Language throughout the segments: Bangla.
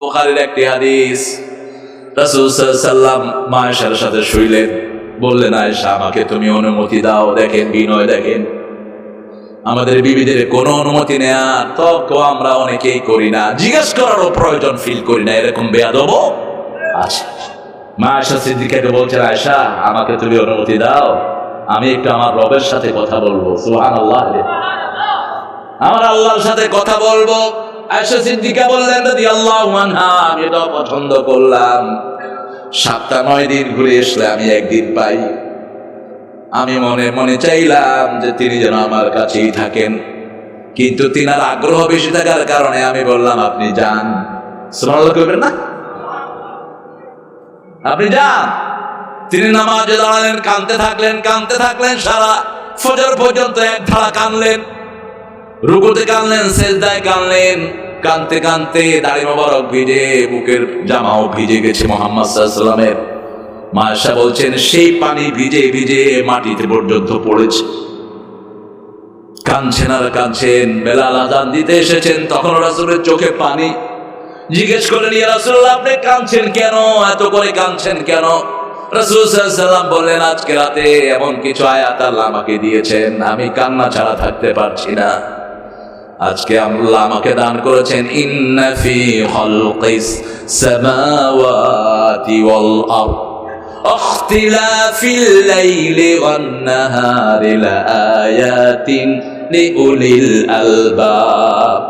বুখারীর একটি হাদিস, রাসূল সাল্লাল্লাহু আলাইহি ওয়াসাল্লাম মা আয়েশার সাথে শুইলেন। বললেন, আয়েশা আমাকে তুমি অনুমতি দাও। দেখেন বিনয়, দেখেন আমাদের বিবিদের কোনো অনুমতি নেয়ার তো আমরা অনেকেই করি না, জিজ্ঞেস করারও প্রয়োজন ফিল করি না, এরকম বেয়াদব আছে। মা আয়েশা সিদ্দিকাকে বলছেন, আয়েশা আমাকে তুমি অনুমতি দাও, আমি একটু আমার রবের সাথে কথা বলবো। সুবহানাল্লাহ, আমার আল্লাহর সাথে কথা বলবো। আয়েশা সিদ্দিকা বললেন রাদিয়াল্লাহু আনহা, আমি তো পছন্দ করলাম 7-9 দিন ঘুরে আসলে আমি একদিন পাই। আমি মনে মনে চাইলাম যে তিনি যেন আমার কাছেই থাকেন, কিন্তু তিনার আগ্রহ বেশি থাকার কারণে আমি বললাম আপনি যান। সুবহানাল্লাহ করবেন না? আপনি যান। তিনি নামাজে দাঁড়ালেন, কাঁদতে থাকলেন সারা ফজর পর্যন্ত এক ধারা কাঁদলেন, রুকুতে কাঁদলেন, সেজদায় কাঁদলেন। কাঁদতে দাড়ি মোবারক ভিজে, বুকের জামাও ভিজে গেছে মুহাম্মদ সাল্লাল্লাহু আলাইহি ওয়াসাল্লামের। মা আয়েশা বলছেন সেই পানি ভিজে মাটিতে পর্যন্ত পড়েছে। কাঁদছেন আর কাঁদছেন। বেলাল আযান দিতে এসেছেন, তখন রাসূলের চোখে পানি। জিজ্ঞেস করলেন, ইয়া রাসূলুল্লাহ আপনি কাঁদছেন কেন, এত করে কাঁদছেন কেন? রাসূল সাল্লাল্লাহু আলাইহি ওয়াসাল্লাম বললেন, আজকে রাতে এমন কিছু আয়াত আল্লাহ আমাকে দিয়েছেন, আমি কান্না ছাড়া থাকতে পারছি না। আজকে আল্লাহ আমাকে দান করেছেন, ইন্না ফি খালকিস সামাওয়াতি ওয়াল আরদ ইখতিলাফিল লাইলি ওয়ান নাহারি লাআয়াতিন লিউলিল আলবাব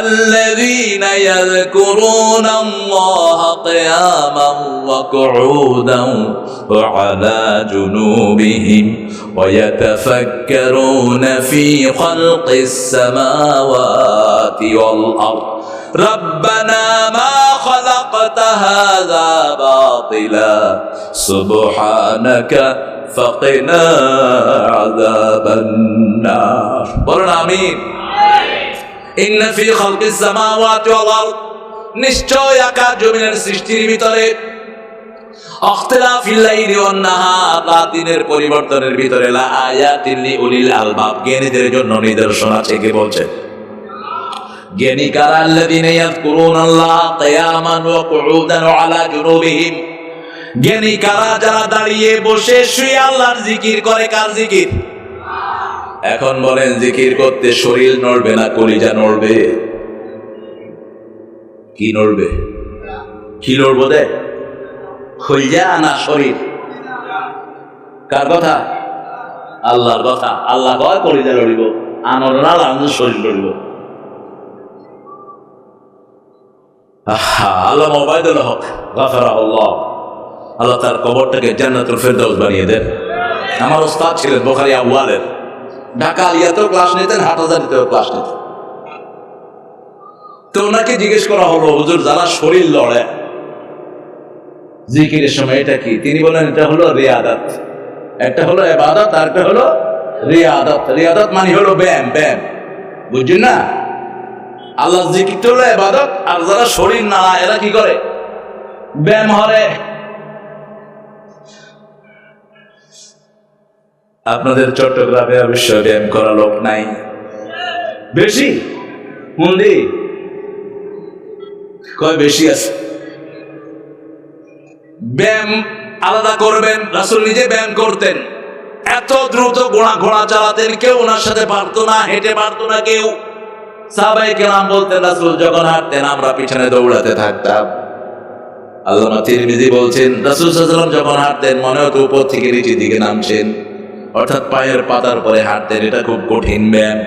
الذين يذكرون الله قياما وقعودا وعلى جنوبهم ويتفكرون في خلق السماوات والأرض ربنا ما خلقت هذا باطلا سبحانك فقنا عذاب النار বলুন আমিন। ইন্না ফি খালকিস সামাওয়াতি ওয়াল আরদ, নিশ্চয় আকাশ জমিনের সৃষ্টির ভিতরে, ইখতিলাফিল লাইলি ওয়ান নাহার, রাত দিনের পরিবর্তনের ভিতরে, লা আয়াতিন লিউলিল আলবাব, জ্ঞানীদের জন্য নিদর্শন আছে। কে বলছে? জ্ঞানী কারা? আল্লাযীনা ইয়াযকুরুনাল্লাহ কিয়ামান ওয়া কুউদান ওয়া আলা জুনুবিহিম, জ্ঞানী কারা? যারা দাঁড়িয়ে বসে শুয়ে আল্লাহর জিকির করে। কার জিকির? এখন বলেন, জিকির করতে শরীর নড়বে না কলিজা নড়বে? কি নড়বে? কি নড়বো? দে কলিজা না শরীর? কার কথা? আল্লাহর কথা। আল্লাহ কয় কলিজা নড়িব, আনরনা লাঞ্জ শরীর নড়িব। আল্লাহ ওবায়দুল হক গাফারাহুল্লাহ, আল্লাহ তার কবরটাকে জান্নাতুল ফেরদাউস বানিয়ে দেন। আমার ওস্তাদ ছিলেন বুখারী আউয়ালের, ঢাকা আলিয়াতেও ক্লাস নিতেন, হাটহাজারীতেও ক্লাস নিতেন। তো ওনাকে জিজ্ঞেস করা হলো, হুজুর যারা শরীর লড়ে জিকিরের সময় এটা কি? তিনি বলেন, এটা হলো রিয়াদাত। একটা হলো ইবাদত আর একটা হলো রিয়াদাত। রিয়াদাত মানে হলো ব্যায়াম, বুঝছেন না? আল্লাহ জিকিরটা হলো ইবাদত, আর যারা শরীর নাড়ায় এরা কি করে? ব্যায়াম হরে। আপনাদের চট্টগ্রামে অবশ্য ব্যায়াম করা লোক নাই বেশি, মন্দি কয় বেশি আছে। ব্যায়াম আলাদা করবেন। রাসূল নিজে ব্যায়াম করতেন, এত দ্রুত ঘোড়া চালাতেন, কেউ ওনার সাথে পারতো না, হেঁটে পারতো না কেউ। সাহাবায়ে কেরাম বলতেন, রাসূল যখন হাঁটতেন আমরা পিছনে দৌড়াতে থাকতাম। আল্লামা তিরমিজি বলছেন, রাসূল সাল্লাল্লাহু আলাইহি ওয়াসাল্লাম যখন হাঁটতেন মনে হতো উপর থেকে নিচের দিকে নামছেন, অর্থাৎ পায়ের পাতার পরে হাঁটতেন। এটা খুব কঠিন ব্যায়াম।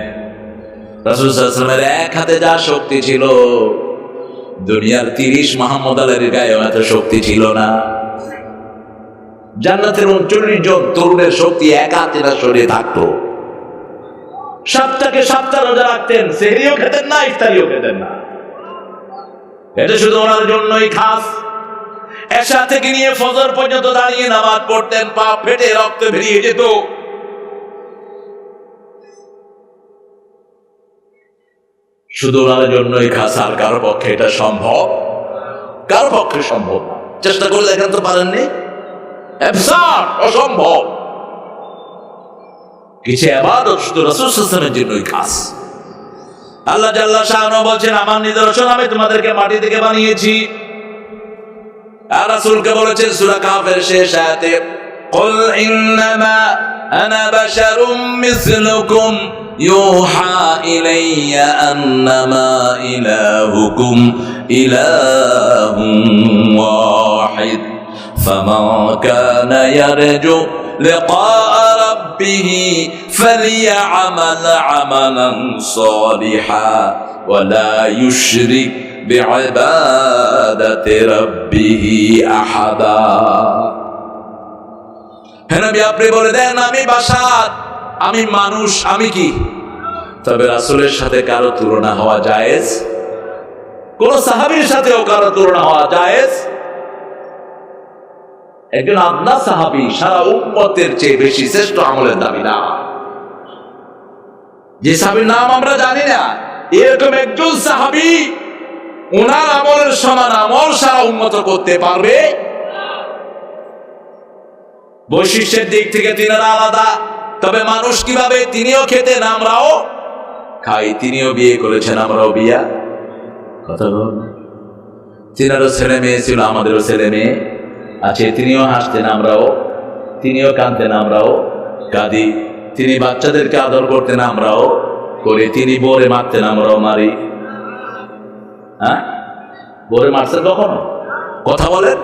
রাসূল সাল্লাল্লাহু আলাইহি ওয়াসাল্লামের এক হাতে যা শক্তি ছিল, দুনিয়ার 30 মুহাম্মদ আলীর গায়ে এত শক্তি ছিল না। জান্নাতের 39 জন তরুণের শক্তি এক হাতে না শরীরে থাকতো। সপ্তাহে 7টা রোজা রাখতেন, সেহরিও খেতেন না, ইফতারিও খেতেন না। এটা শুধু ওনার জন্যই খাস। এশা থেকে নিয়ে ফজর পর্যন্ত দাঁড়িয়ে নামাজ পড়তেন, পা ফেটে রক্ত বেরিয়ে যেত। শুধু ওনার জন্যই খাস। আর কারো পক্ষে এটা সম্ভব? কারো পক্ষে সম্ভব? চেষ্টা করে দেখেন তো, পারেননি? অসম্ভব। কিছু ইবাদত শুধু রাসূল সাল্লাল্লাহু আলাইহি ওয়াসাল্লামের জন্যই খাস। আল্লাহ জাল্লা শাআনু বলছেন আমার নিদর্শন আমি তোমাদেরকে মাটি থেকে বানিয়েছি। আর রাসূলকে বলেছেন সূরা কাফের শেষ আয়াতে কুল ইন্নামা আনা বাশারুম মিসলুকুম ইউহা ইলাইয়া আন্নামা ইলাহুকুম ইলাহুন ওয়াহিদ ফামান কানা ইয়ারজু লিকাআ রাব্বিহি ফালইআমাল আমালান সালিহা ওয়া লা ইউশরিক বিইবাদাতি রাব্বিহি আহাদা। হে নবী আপনি বলে দেন আমি বাশার, আমি মানুষ, আমি কি? তবে রাসূলের সাথে কারো তুলনা হওয়া জায়েজ? কোন সাহাবীর সাথেও কারো তুলনা হওয়া জায়েজ? একজন আদনা সাহাবী সারা উম্মতের চেয়ে বেশি শ্রেষ্ঠ আমলের দাবি না। যে সাহাবীর নাম আমরা জানি না, এরকম একজন সাহাবী ওনার আমলের সমান আমল সারা উম্মত করতে পারবে? বৈশিষ্ট্যের দিক থেকে তিনারা আলাদা, তবে মানুষ কিভাবে? তিনিও খেতেন আমরাও খাই, তিনিও বিয়ে করেছেন আমরাও বিয়া। কথা বল, তিনারও ছেলে মেয়ে ছিল আমাদেরও ছেলে মেয়ে আছে, তিনিও হাসতেন আমরাও, তিনিও কাঁদতেন আমরাও কাঁদি, তিনি বাচ্চাদেরকে আদর করতেন আমরাও করি, তিনি বোরে মারতেন আমরাও মারি। হ্যাঁ, বোরে মারছেন কখনো? কথা বলেন।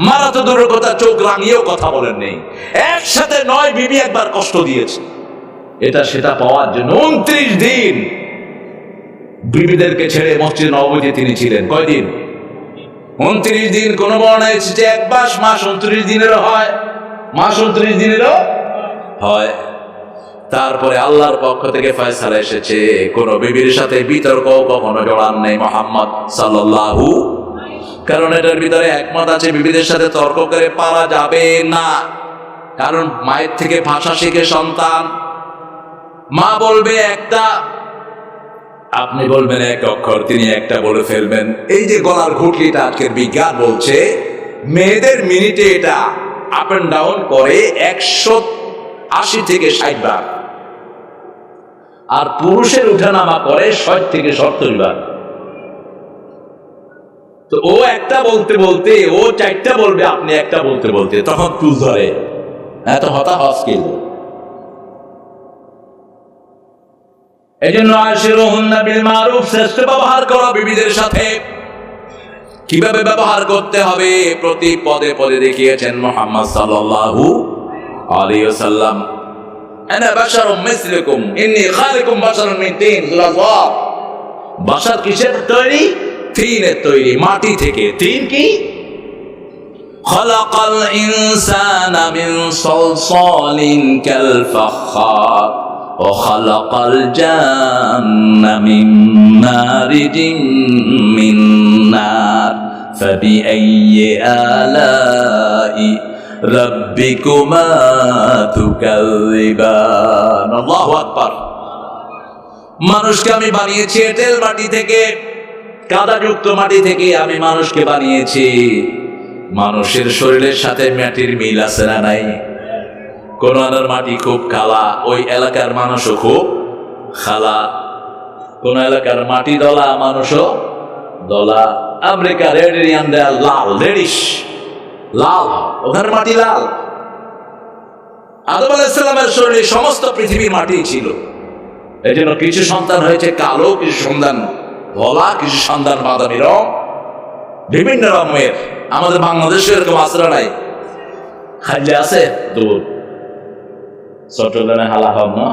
মারা তো দূরের কথা, চোখ রাঙিয়েও কথা বলেন নেই। একসাথে 9 বিবি একবার কষ্ট দিয়েছে এটা সেটা পাওয়ার জন্য। 29 দিন বিবিদেরকে ছেড়ে মসজিদ নববীতে তিনি ছিলেন। কয়দিন? 29 দিন। কোন বর্ণায় এসেছে 1 মাস, মাস 29 দিনেরও হয়, মাস 29 দিনেরও হয়। তারপরে আল্লাহর পক্ষ থেকে ফয়সালা এসেছে, কোন বিবির সাথে বিতর্ক কখনো জড়ান নেই মুহাম্মদ সাল্লাল্লাহু। কারণ এটার ভিতরে একমত আছে বিবিদের সাথে তর্ক করে পারা যাবে না। কারণ মায়ের থেকে ভাষা শিখে সন্তান, মা বলবে একটা, আপনি বলবেন এক অক্ষর, তিনি একটা বলে ফেলবেন। এই যে গলার ঘুটলিটা আজকের বিজ্ঞান বলছে মেয়েদের মিনিটে এটা আপ এন্ড ডাউন করে 180 থেকে 60 বার, আর পুরুষের উঠানামা করে 60 থেকে 70 বার। তো ও একটা বলতে বলতে ও 4টা বলবে, আপনি একটা বলতে বলতে, তখন চুল ধরে, এত হতাহত কিল। এই জন্য আশিরুহুন্না বিল মারুফ, শ্রেষ্ঠ ব্যবহার করো বিবিদের সাথে। কিভাবে ব্যবহার করতে হবে প্রতি পদে পদে দেখিয়েছেন মুহাম্মদ সাল্লাল্লাহু আলাইহি ওয়াসাল্লাম। আনা বাশারুম মিসলুকুম ইন্নী খালিকুম বাশারুম মিন তিন। বাশার কিসের তৈরি? তিনের তৈরি, মাটি থেকে। তিন কি? খালাকাল ইনসানা মিন সালসালিন কাল ফাখার ওয়া খালাকাল জান্না মিন মারিজিন মিন নার ফাবিআইয়ি আলাই রাব্বিকুমা তুকাযিবান। আল্লাহু আকবার। মানুষকে আমি বানিয়েছি এঁটেল মাটি থেকে, কাদাযুক্ত মাটি থেকে আমি মানুষকে বানিয়েছি। মানুষের শরীরের সাথে মাটির মিল আছে না নাই? কোন এলাকার মাটি খুব কালা, ওই এলাকার মানুষও খুব খালা। কোন এলাকার মাটি দলা, মানুষও দলা। আমেরিকা রেড এরিয়ান দেয়াল লাল, রেডিশ লাল, ওখানে মাটি লাল। আদম আলাইহিস সালামের শরীরে সমস্ত পৃথিবীর মাটি ছিল। এই জন্য কিছু সন্তান হয়েছে কালো, কিছু সন্তান ধলা, কিছু সন্তান বাদামি রং, বিভিন্ন রঙের। আমাদের বাংলাদেশে এরকম আসরা নাই, খাইলে আছে দূর চট্টগ্রামে হালা হন না।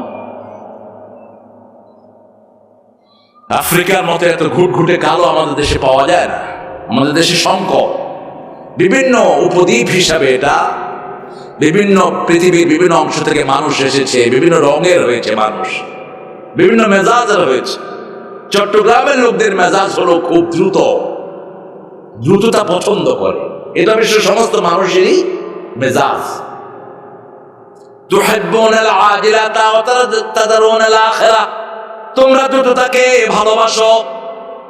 আফ্রিকার মতো এত ঘুটঘুটে কালো আমাদের দেশে পাওয়া যায় না। আমাদের দেশে সংকট, বিভিন্ন উপদ্বীপ হিসাবে এটা, বিভিন্ন পৃথিবীর বিভিন্ন অংশ থেকে মানুষ এসেছে, বিভিন্ন রঙের হয়েছে মানুষ, বিভিন্ন মেজাজের হয়েছে। চট্টগ্রামের লোকদের মেজাজ হলো খুব দ্রুত, দ্রুততা পছন্দ করে। এটা বিশ্বের সমস্ত মানুষেরই মেজাজ। তুহিব্বুনাল আজিলাতা ওয়া তাদারুনাল আখিরাহ, তোমরা দ্রুততাকে ভালোবাসো।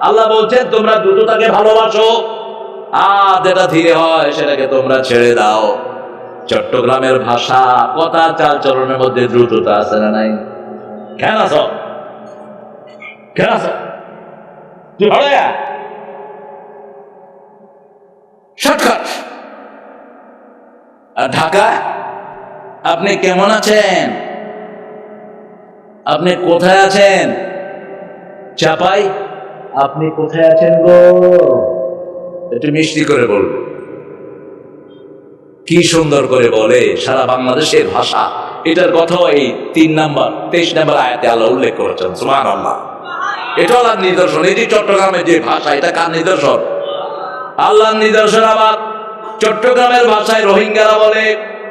আল্লাহ বলছেন তোমরা দ্রুততাকে ভালোবাসো, আর যেটা ধীরে হয় সেটাকে তোমরা ছেড়ে দাও। চট্টগ্রামের ভাষা, কথা, চাল চলনের মধ্যে দ্রুততা আছে না নাই? কেন আছো? কেন আছে তুই ভালো শর্টকাট। আর ঢাকা আপনি কেমন আছেন, আপনি কোথায় আছেন, চাপাই আপনি কোথায় আছেন গো, একটু মিষ্টি করে বলবে। কি সুন্দর করে বলে সারা বাংলাদেশের ভাষা। এটার কথা এই 23 নম্বর আয়াতে আল্লাহ উল্লেখ করেছেন। সুবহানাল্লাহ। এটা আল্লাহর নিদর্শন। এই যে চট্টগ্রামের যে ভাষা, এটা কার নিদর্শন? আল্লাহর নিদর্শন। আবার চট্টগ্রামের ভাষায় রোহিঙ্গারা বলে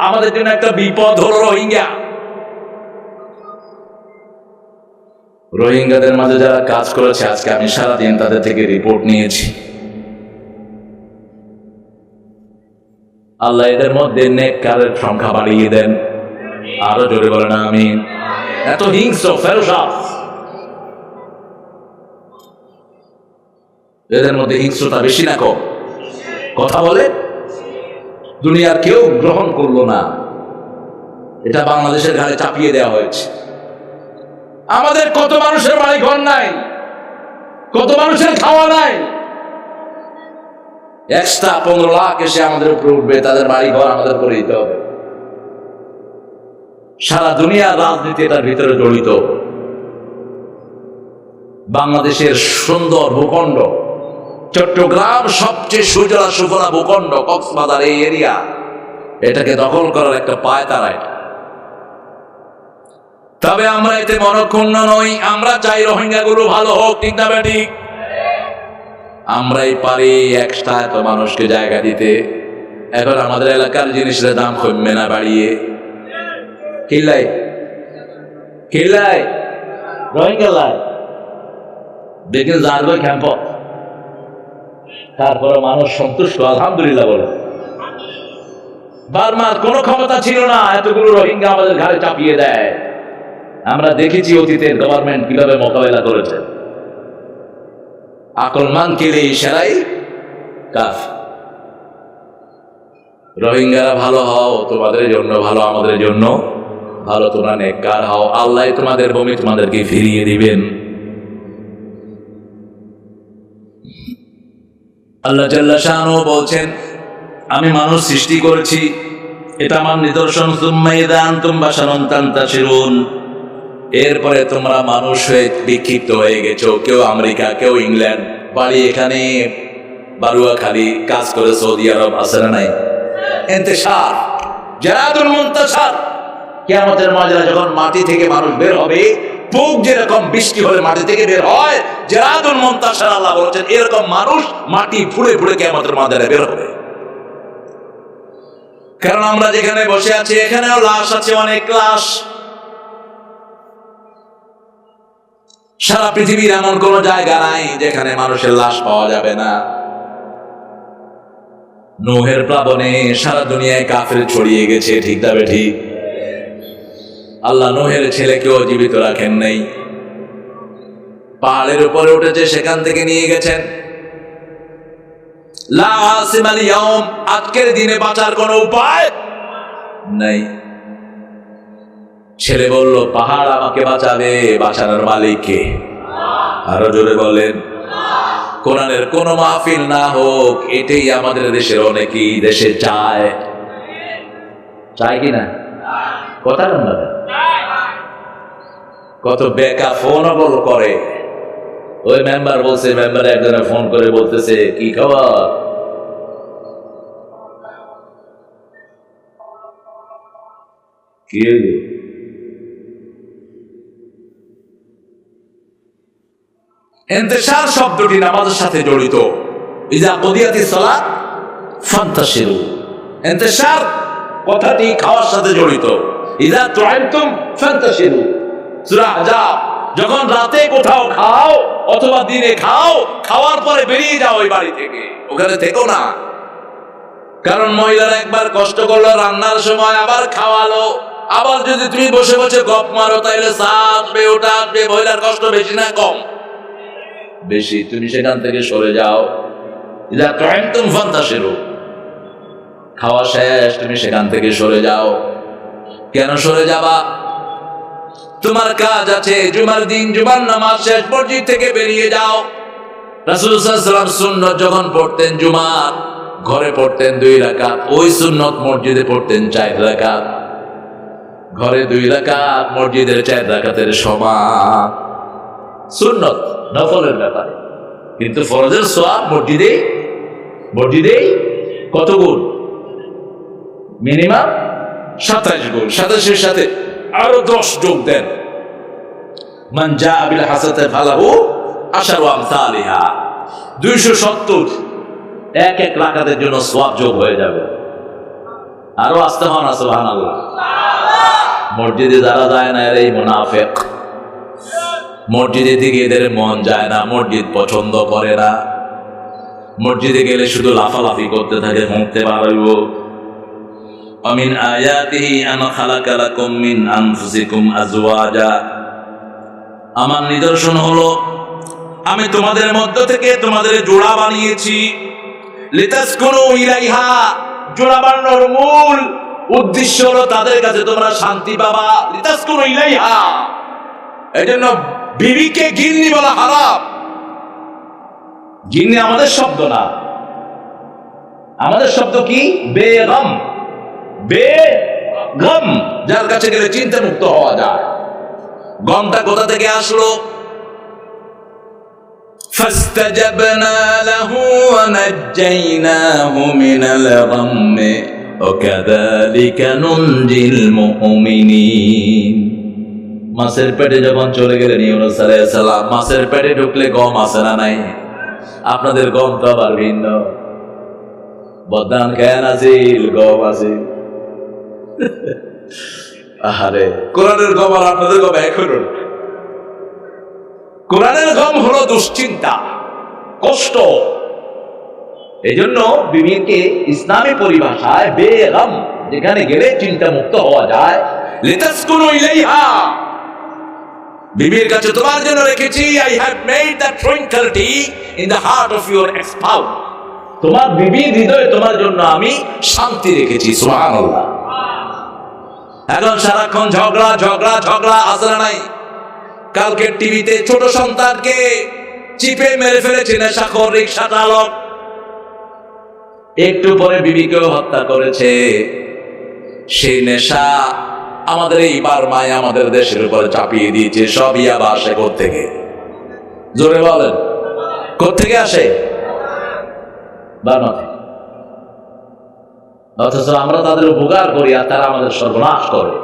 আমাদের জন্য একটা বিপদ হলো রোহিঙ্গা। রোহিঙ্গাদের মাঝে যারা কাজ করেছে, আজকে আমি সারাদিন তাদের থেকে রিপোর্ট নিয়েছি। আল্লাহ এদের মধ্যে নেককারের সংখ্যা বাড়িয়ে দেন। আরো জোরে বলেন আমিন। এত হিংস্র ফেরোসাস, এদের মধ্যে হিংস্রতা বেশি না কম? কথা বলে দুনিয়ার কেউ গ্রহণ করলো না, এটা বাংলাদেশের ঘাড়ে চাপিয়ে দেওয়া হয়েছে। আমাদের কত মানুষের বাড়ি ঘর নাই, কত মানুষের খাওয়া নাই। এক্সট্রা 15 লাখ এসে আমাদের উপরে উঠবে, তাদের বাড়ি ঘর আমাদের করে দিতে হবে। সারা দুনিয়ার রাজনীতি এটার ভিতরে জড়িত। বাংলাদেশের সুন্দর ভূখণ্ড চট্টগ্রাম, সবচেয়ে সুজলা সুফলা ভূখণ্ড, কক্সবাজার এই এরিয়া, এটাকে দখল করার একটা পায়তারা এটা। তবে আমরা এতে মনক্ষুণ্ণ নই। আমরা চাই রোহিঙ্গা গুলো ভালো হোক, ঠিক না বেটি? আমরাই পারি এক্সট্রা এত মানুষকে জায়গা দিতে। এখন আমাদের এলাকার জিনিসের দাম কমবে না বাড়িয়ে। কিল্লাই কিল্লাই রোহিঙ্গা লাই দেখে জানবে ক্যাম্প, তারপরে মানুষ সন্তুষ্ট আলহামদুলিল্লাহ বলে। বার্মার কোনো ক্ষমতা ছিল না এতগুলো রোহিঙ্গা আমাদের ঘাড়ে চাপিয়ে দেয়। আমরা দেখেছি অতীতের গভর্নমেন্ট কিভাবে মোকাবেলা করেছে। আকলমান কেলে ইশারাই কাফ। রোহিঙ্গারা ভালো হও, তোমাদের জন্য ভালো, আমাদের জন্য ভালো। তোমরা নেককার হও, আল্লাহ তোমাদের ভূমি তোমাদেরকে ফিরিয়ে দিবেন। আল্লাহ জাল্লা শাআনহু বলছেন, আমি মানুষ সৃষ্টি করেছি, এটা আমার নিদর্শন। সুম্মা ইযা আনতুম বাশারুন তানতাশিরুন, এরপরে তোমরা মানুষ হয়ে বিক্ষিপ্ত হয়ে গেছো। কেউ আমেরিকা, কেউ ইংল্যান্ড, বাড়ি এখানে বারুয়াখালী, কাজ করে সৌদি আরব, আছে না নাই? ইন্তেশার, জারাদুল মুনতাশার। কিয়ামতের ময়দানে যখন মাটি থেকে মানুষ বের হবে, পোক যেরকম বৃষ্টি হলে মাটি থেকে বের হয়, জারাদুল মুনতাশার, আল্লাহ বলেছেন এরকম মানুষ মাটি ফুঁড়ে ফুঁড়ে কিয়ামতের ময়দানে বের হবে। কারণ আমরা যেখানে বসে আছি এখানেও লাশ আছে, অনেক লাশ। সারা পৃথিবীর এমন কোন জায়গা নাই যেখানে মানুষের লাশ পাওয়া যাবে না। নূহের প্লাবনে সারা দুনিয়ায় কাফের ছড়িয়ে গেছে, ঠিক না ঠিক? আল্লাহ নূহের ছেলেকেও জীবিত রাখেন নাই, পাহাড়ের উপরে উঠেছে, সেখান থেকে নিয়ে গেছেন। লা আসিমাল ইয়াউম, আজকের দিনে বাঁচার কোনো উপায় নাই। ছেলে বলল, পাহাড় আমাকে বাঁচাবে, বাঁচানোর মালিক কে? আরো জোরে বলেন। কোরআনের কোন মাহফিল না হোক, এটাই আমাদের দেশের অনেকেই দেশে চায়। চায় কিনা? কথা না, কত বেকা ফোন করে। ওই মেম্বার বলছে, মেম্বার একজনে ফোন করে বলতেছে, কি খবর? কি ইন্তেশার শব্দটি নামাজের সাথে জড়িত। ইজা কুদিয়াতিস সালাত ফান্তাশিরু, ইন্তেশার কথাটি খাওয়ার সাথে জড়িত। ইজা তুআইমতুম ফান্তাশিরু, সূরা আহজাব। যখন রাতে কোথাও খাও অথবা দিনে খাও, খাওয়ার পরে বেরিয়ে যাও ওই বাড়ি থেকে, ওখানে থেকো না। কারণ মহিলারা একবার কষ্ট করলো রান্নার সময়, আবার খাওয়ালো, আবার যদি তুমি বসে বসে গপ মারো তাইলে আসবে, ওটা আসবে। মহিলার কষ্ট বেশি না কম? বেশি। তুমি সেখান থেকে সরে যাও। ইযা তু'ইমতুম ফান্তাশিরু, খাওয়া শেষ, তুমি সেখান থেকে সরে যাও। কেন সরে যাবা? তোমার কাজ আছে, জুমার দিন জুমার নামাজ শেষ মসজিদ থেকে বেরিয়ে যাও। রাসূল সাল্লাল্লাহু আলাইহি ওয়াসাল্লাম সুন্নত যখন পড়তেন জুমার, ঘরে পড়তেন 2 রাকাত, ওই সুন্নত মসজিদে পড়তেন 4 রাকাত। ঘরে 2 রাকাত, মসজিদের 4 রাকাতের সমান। সুন্নত নফলের ব্যাপারে, কিন্তু ফরজের সওয়াব মসজিদে কত গুণ? মিনিমাম 27 গুণ। 27 এর সাথে আরো 10 যোগ দেন। মান জাআ বিল হাসানাতি ফালাহু আশারু আমসালিহা, 270 এক রাকাতের জন্য সওয়াব যোগ হয়ে যাবে। আরো আসতে হন সুবহানাল্লাহ। মসজিদে যারা যায় না এরাই মুনাফিক। মসজিদে দিকে এদের মন যায় না, মসজিদ পছন্দ করে না। মসজিদে গেলে শুধু লাফালাফি করতে থাকে, মুখতে পারবো। আমিন আয়াতিহি আন খালাকা লাকুম মিন আনফুসিকুম আজওয়াজা, আমার নিদর্শন হলো আমি তোমাদের মধ্য থেকে তোমাদের জোড়া বানিয়েছি। লিতাসকুনু ইলাইহা, জোড়া বানানোর মূল উদ্দেশ্য হলো তাদের কাছে তোমরা শান্তি পাবা। লিতাসকুনু ইলাইহা, এজন্য বিবিকে গিন্নি বলা হারাম। গিন্নি আমাদের শব্দ না, আমাদের শব্দ কি? বেগম। বেগম, যার কাছে গেলে চিন্তা মুক্ত হওয়া যায়। গমটা কোথা থেকে আসলো? ফাস্তাজাবনা লাহু ওয়া নাজ্জাইনাহু মিনাল গাম্মি ওয়া কাযালিকা নুনজিল মুমিনিন। মাছের পেটে যখন চলে গেলেন ইউনূস আলাইহিস সালাম, মাছের পেটে ঢুকলে গম আছে না নাই? আপনাদের গম তো আবার ভিন্ন। বদান কেন আছিল, গম আছে। আহারে, কোরআনের গম আর আপনাদের গম এক হলো না। কোরআনের গম হলো দুশ্চিন্তা, কষ্ট। এই জন্য বিবিকে ইসলামী পরিভাষায় বেগম, যেখানে গেলে চিন্তা মুক্ত হওয়া যায়। লিতাসকুনু ইলাইহা, বিবির কাছে তোমার জন্য রেখেছি। I have made the tranquility in the heart of your spouse, তোমার বিবির হৃদয়ে তোমার জন্য আমি শান্তি রেখেছি। সুবহানাল্লাহ। এখন সারাক্ষণ ঝগড়া ঝগড়া ঝগড়া, আসলে নাই? কালকে টিভিতে ছোট সন্তানকে চিপে মেরে ফেলেছে নেশাখোর রিকশা চালক। একটু পরে বিবিকেও হত্যা করেছে। সেই নেশা আমাদের এই বার্মায় আমাদের দেশের উপরে চাপিয়ে দিয়েছে। সব ইয়াবা আসে কোত্থেকে? জোরে বলেন, কোত্থেকে আসে? বার্মা থেকে। অথচ আমরা তাদের উপকার করি আর তারা আমাদের সর্বনাশ করে।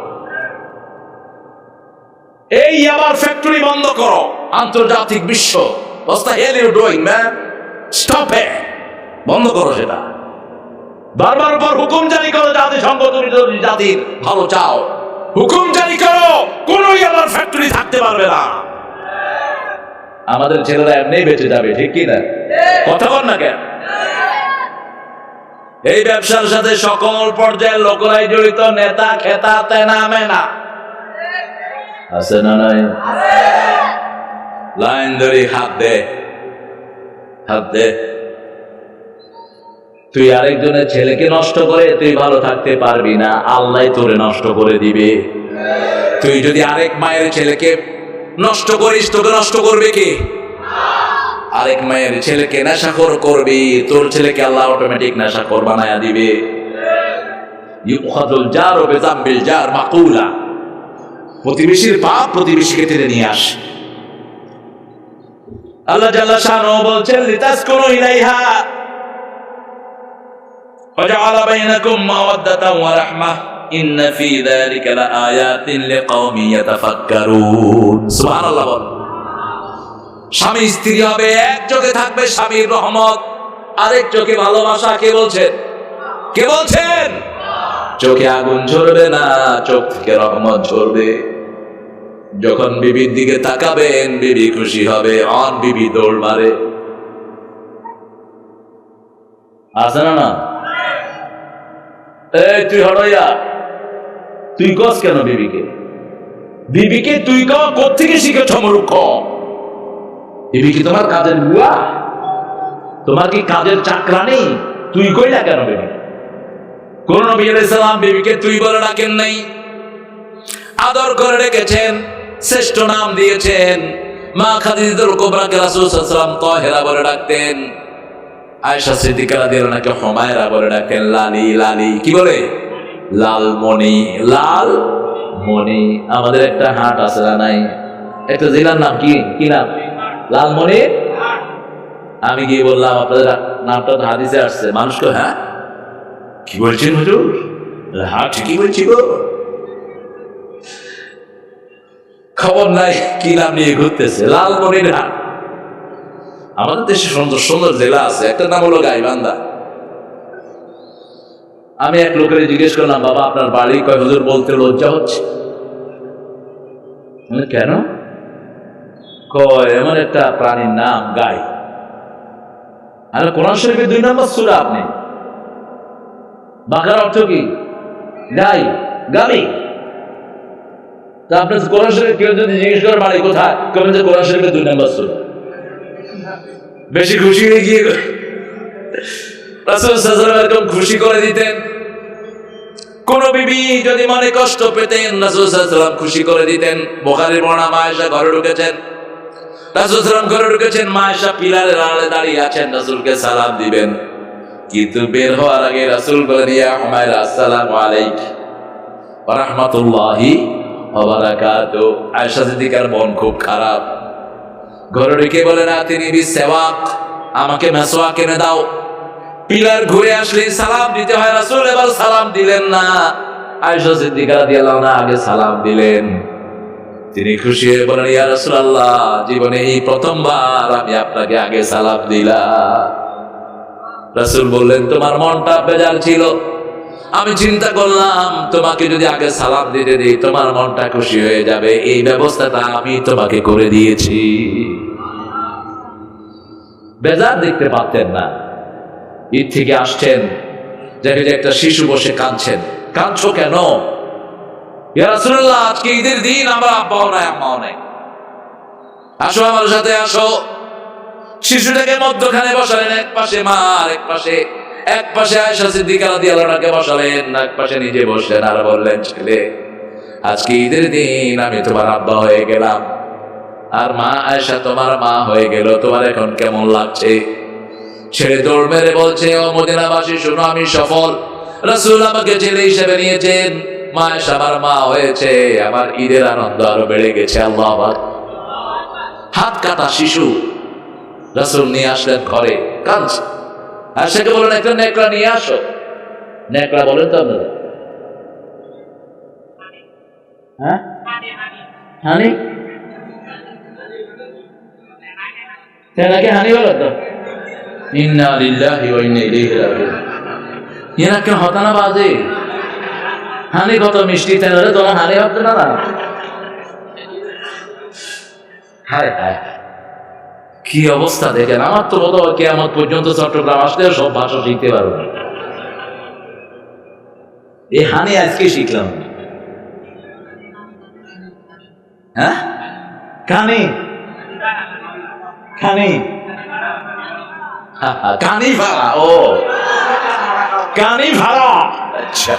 এই ইয়াবার ফ্যাক্টরি বন্ধ করো। আন্তর্জাতিক বিশ্ব, what the hell you doing man? Stop it, বন্ধ করো সেটা। বারবার উপর হুকুম জারি করো, জাতিসংঘ তুমি যদি জাতির ভালো চাও, হুকুম জারি করো, কোন ইয়াবার ফ্যাক্টরি থাকতে পারবে না। আমাদের ছেলেরা এমনি বেঁচে যাবে, ঠিক কি না? কথা বল না কেন? এই ব্যবসার সাথে সকল পর্যায়ের লোকরাই জড়িত, নেতা খেতা তেনা মেনা আছে না নাই? লাইন ধরে হাত দে, হাত দে। তুই আরেকজনের ছেলেকে নষ্ট করে তুই ভালো থাকতে পারবি না, আল্লাহ তোরে নষ্ট করে দিবে। তুই যদি আরেক মায়ের ছেলেকে নষ্ট করিস, তোকে নষ্ট করবে কে? আরেক মায়ের ছেলেকে নেশাখোর করবি, তোর ছেলেকে আল্লাহ অটোমেটিক নেশাখোর বানায়া দিবে। ইউখাযুল জারু বিযামবিল জার মাকুলা, প্রতিবেশীর পাপ প্রতিবেশীকে টেনে নিয়ে আসে। আল্লাহ জাল্লা শানুহু বলছেন লিতাসকুনু ইলাইহা ওয়া জাআলা বাইনাকুম মাওয়াদ্দাতান ওয়া রাহমাহ ইন্না ফী যালিকা লাআয়াতিন লিকাওমিন ইয়াতাফাক্কারুন। সুবহানাল্লাহ। বল, স্বামী স্ত্রী হবে, এক চোখে থাকবে স্বামীর রহমত, আরেক চোখে ভালোবাসা। কে বলছেন? কে বলছেন? চোখে আগুন ঝরবে না, চোখ থেকে রহমত ঝরবে। যখন বিবির দিকে তাকাবেন বিবি খুশি হবে, আর বিবি দৌড় মারে। আছে না না? এই তুই হড়াইয়া, তুই কস কেন বিবিকে? বিবিকে তুই কোত্থেকে শিখেছ মূর্খ? বিবি কি তোমার কাজের বুয়া? তোমার কি কাজের চাকরানি? তুই কইলা কেন বিবি? কোন নবী আলাইহিস সালাম বিবিকে তুই বলে ডাকেন নাই, আদর করে রেখেছেন। শ্রেষ্ঠ নাম দিয়েছেন। মা খাদিজাতুল কুবরাকে রাসূল সাল্লাল্লাহু আলাইহি ওয়াসাল্লাম তাহেরা বলে ডাকতেন, আয়েশা সিদ্দিকা রাদিয়াল্লাহু আনহাকে হুমায়রা বলে ডাকতেন। লালি লালি কি বলে? লালমণি, লালমণি। আমাদের একটা হাট আছে না নাই, একটা জেলার নাম কি কি নাম? লালমণি। আমি গিয়ে বললাম আপনাদের নামটা তো হাদিসে আসছে। মানুষকে হ্যাঁ কি বলছেন হুজুর? হ্যাঁ ঠিকই বলছি গো। খবর নাই কি নাম নিয়ে ঘুরতেছে, লালমনির হাট। আমাদের দেশে সুন্দর সুন্দর জেলা আছে, একটা নাম হলো গাইবান্ধা। আমি এক লোকের জিজ্ঞেস করলাম, বাবা আপনার বাড়ি কয়? হুজুর বলতে লজ্জা হচ্ছে। কেন? কয় এমন একটা প্রাণীর নাম গাই। আর কোরআন শরীফের 2 নম্বর সূরা আপনি বাকার অর্থ কি? গাই, গাবি। তা আপনার কোরআন শরীফ কেউ যদি জিজ্ঞেস করে বাড়ি কোথায়, কবেন যে কোরআন শরীফের 2 নম্বর সূরা। বেশি খুশি হয়ে গিয়ে রাসূল সাল্লাল্লাহু আলাইহি ওয়াসাল্লাম এরকম খুশি করে দিতেন। কোন বিবি যদি মনে কষ্ট পেতেন, রাসূল সাল্লাল্লাহু আলাইহি ওয়াসাল্লাম খুশি করে দিতেন। বুখারীর বর্ণনা, মা আয়েশা ঘরে ঢুকেছেন, রাসূল সাল্লাল্লাহু আলাইহি ওয়াসাল্লাম ঘরে ঢুকেছেন, মা আয়েশা পিলারের আড়ালে দাঁড়িয়ে আছেন, রাসূলকে সালাম দিবেন। কিন্তু বের হওয়ার আগে রাসূল বলেন, ইয়া হুমায়রা আসসালামু আলাইকি ওয়া রাহমাতুল্লাহি ওয়া বারাকাতুহু। আয়েশা সিদ্দিকার মন খুব খারাপ। ঘরে ঢুকে বলেন, আতিনি বিসওয়াক, আমাকে মেসওয়াক এনে দাও। পিলার ঘুরে আসলে সালাম দিতে হয়, রাসূল এবার সালাম দিলেন না। আয়েশা সিদ্দিকা রাদিয়াল্লাহু আনহা আগে সালাম দিলেন। তিনি খুশি হয়ে বলেন, ইয়া রাসূলুল্লাহ, জীবনে এই প্রথমবার আমি আপনাকে আগে সালাম দিলাম। রাসূল বললেন, তোমার মনটা বেজার ছিল, আমি চিন্তা করলাম তোমাকে যদি আগে সালাম দিতে দিই তোমার মনটা খুশি হয়ে যাবে, এই ব্যবস্থাটা আমি তোমাকে করে দিয়েছি। বেজার দেখতে পারতেন না। ঈদ থেকে আসছেন, দেখে যে একটা শিশু বসে কাঁদছেন। কাঁদছো কেন? ইয়া রাসূলুল্লাহ, আজকে ঈদের দিন, আমার আব্বাও নাই আম্মাও নাই, আসো আমার সাথে আসো। শিশুটাকে মধ্যখানে বসালেন, এক পাশে মা আর এক পাশে আয়েশা সিদ্দিকা রাদিয়াল্লাহু আনহাকে বসালেন, এক পাশে নিজে বসলেন আর বললেন, ছেলে আজকে ঈদের দিন আমি তোমার আব্বা হয়ে গেলাম, আর মা আয়েশা তোমার মা হয়ে গেল, তোমার এখন কেমন লাগছে? ছেলে দৌড় মেরে বলছে, ও মদিনাবাসী শোনো, আমি সফল। রাসূল আমাকে ছেলে হিসেবে নিয়েছেন, মা আয়েশা আমার মা হয়েছে, আমার ঈদের আনন্দ আরো বেড়ে গেছে। আল্লাহু আকবার। হাত কাটা শিশু রাসূল নিয়ে আসলেন ঘরে, কাঁদছে। আয়েশাকে বললেন, একটা নেকড়া নিয়ে আসো। নেকড়া বলেন তো আপনারা? হ্যাঁ, হানি, তেনাকে হানি বলো তো। ইন্না লিল্লাহি ওয়া ইন্না ইলাইহি রাজিউন। এরা কেন হতানা বাজে? হানি কত মিষ্টি, তেনারে তোরা হানি ভাবতে না না। হায় হায়, কি অবস্থা দেখেন। আমার তো বোধ হয় কিয়ামত পর্যন্ত চট্টগ্রাম আসলে সব ভাষা শিখতে পারবো। এই হানি আজকে শিখলাম। হ্যাঁ, কানি কানি কানি ভাড়া। ও কানি ভাড়া, আচ্ছা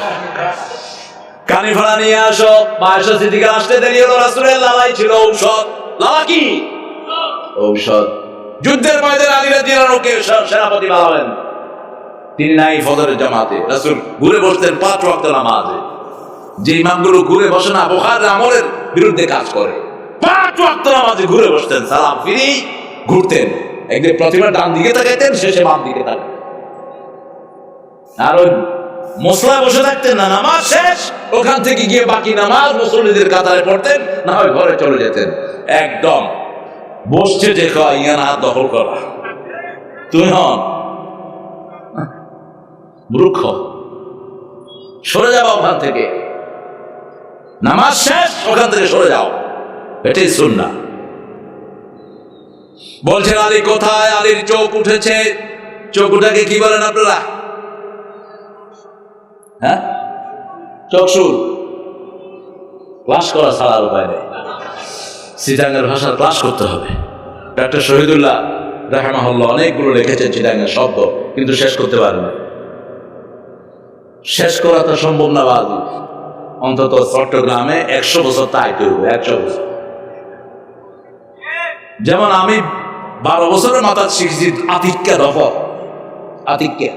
কানি ভাড়া নিয়ে আসো। আয়েশা সিদ্দিকা আসতে দেরি হলো, রাসূলের লালাই ছিল ঔষধ। লালা কি? ঔষধ। যুদ্ধের ময়দানে আলী রাদিয়াল্লাহু আনহুকে সেনাপতি বানালেন, তিনি নাই ফজরের জামাতে। রাসূল ঘুরে বসতেন 5 ওয়াক্ত নামাজে। যে ইমামগুলো ঘুরে বসে না, বুখারীর আমলের বিরুদ্ধে কাজ করে। 5 ওয়াক্ত নামাজে ঘুরে বসতেন, সালাম ফিরি ঘুরতেন। একদিন প্রতিবার ডান দিকে তাকাইতেন, শেষে বাম দিকে তাকাতেন। আর ওই মুসল্লা বসে থাকতেন না, নামাজ শেষ ওখান থেকে গিয়ে বাকি নামাজ মুসল্লিদের কাতারে পড়তেন, না হয় ঘরে চলে যেতেন। একদম বসছে যে ইয়ান হাত দখল করা, তুই হন মূর্খ, সরে যাও ওখান থেকে, নামাজ শেষ ওখান থেকে সরে যাও, এটাই সুন্নাহ। বলছেন আলী কোথায়? আলীর চোখ উঠেছে। চোখ উঠাকে কি বলেন আপনারা? হ্যাঁ, চক্ষু। ক্লাস করা ছাড়ার উপায় নেই, চিটাঙ্গের ভাষার ক্লাস করতে হবে। ডক্টর শহীদুল্লাহ রাহিমাহুল্লাহ অনেকগুলো লিখেছেন চিটাঙ্গের শব্দ, কিন্তু শেষ করতে পারেন না। শেষ করা তো সম্ভব না, বাজি অন্তত চট্টগ্রামে 100 বছর তাই করবে, 100 বছর। যেমন আমি 12 বছরের মাথা শিখেছি আতিক্যা দফর, আতিক্যা।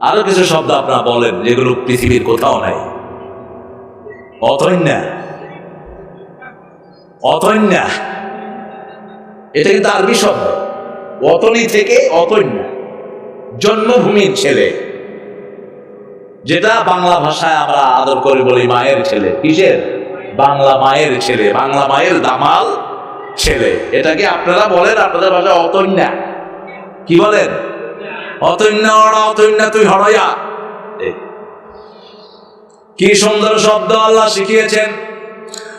আরো কিছু শব্দ আপনারা বলেন যেগুলো পৃথিবীর কোথাও নাই। অতন্যা, অতন্যা এটা কিন্তু আরবি শব্দ। অতনি থেকে অতন্যা, জন্মভূমির ছেলে, যেটা বাংলা ভাষায় আমরা আদর করে বলি মায়ের ছেলে। কিসের? বাংলা মায়ের ছেলে, বাংলা মায়ের দামাল ছেলে। এটাকে আপনারা বলেন আপনাদের ভাষায় অতন্যা। কি বলেন? অতন্যা, ওরা অতন্যা, তুই হড়য়া। কি সুন্দর শব্দ আল্লাহ শিখিয়েছেন।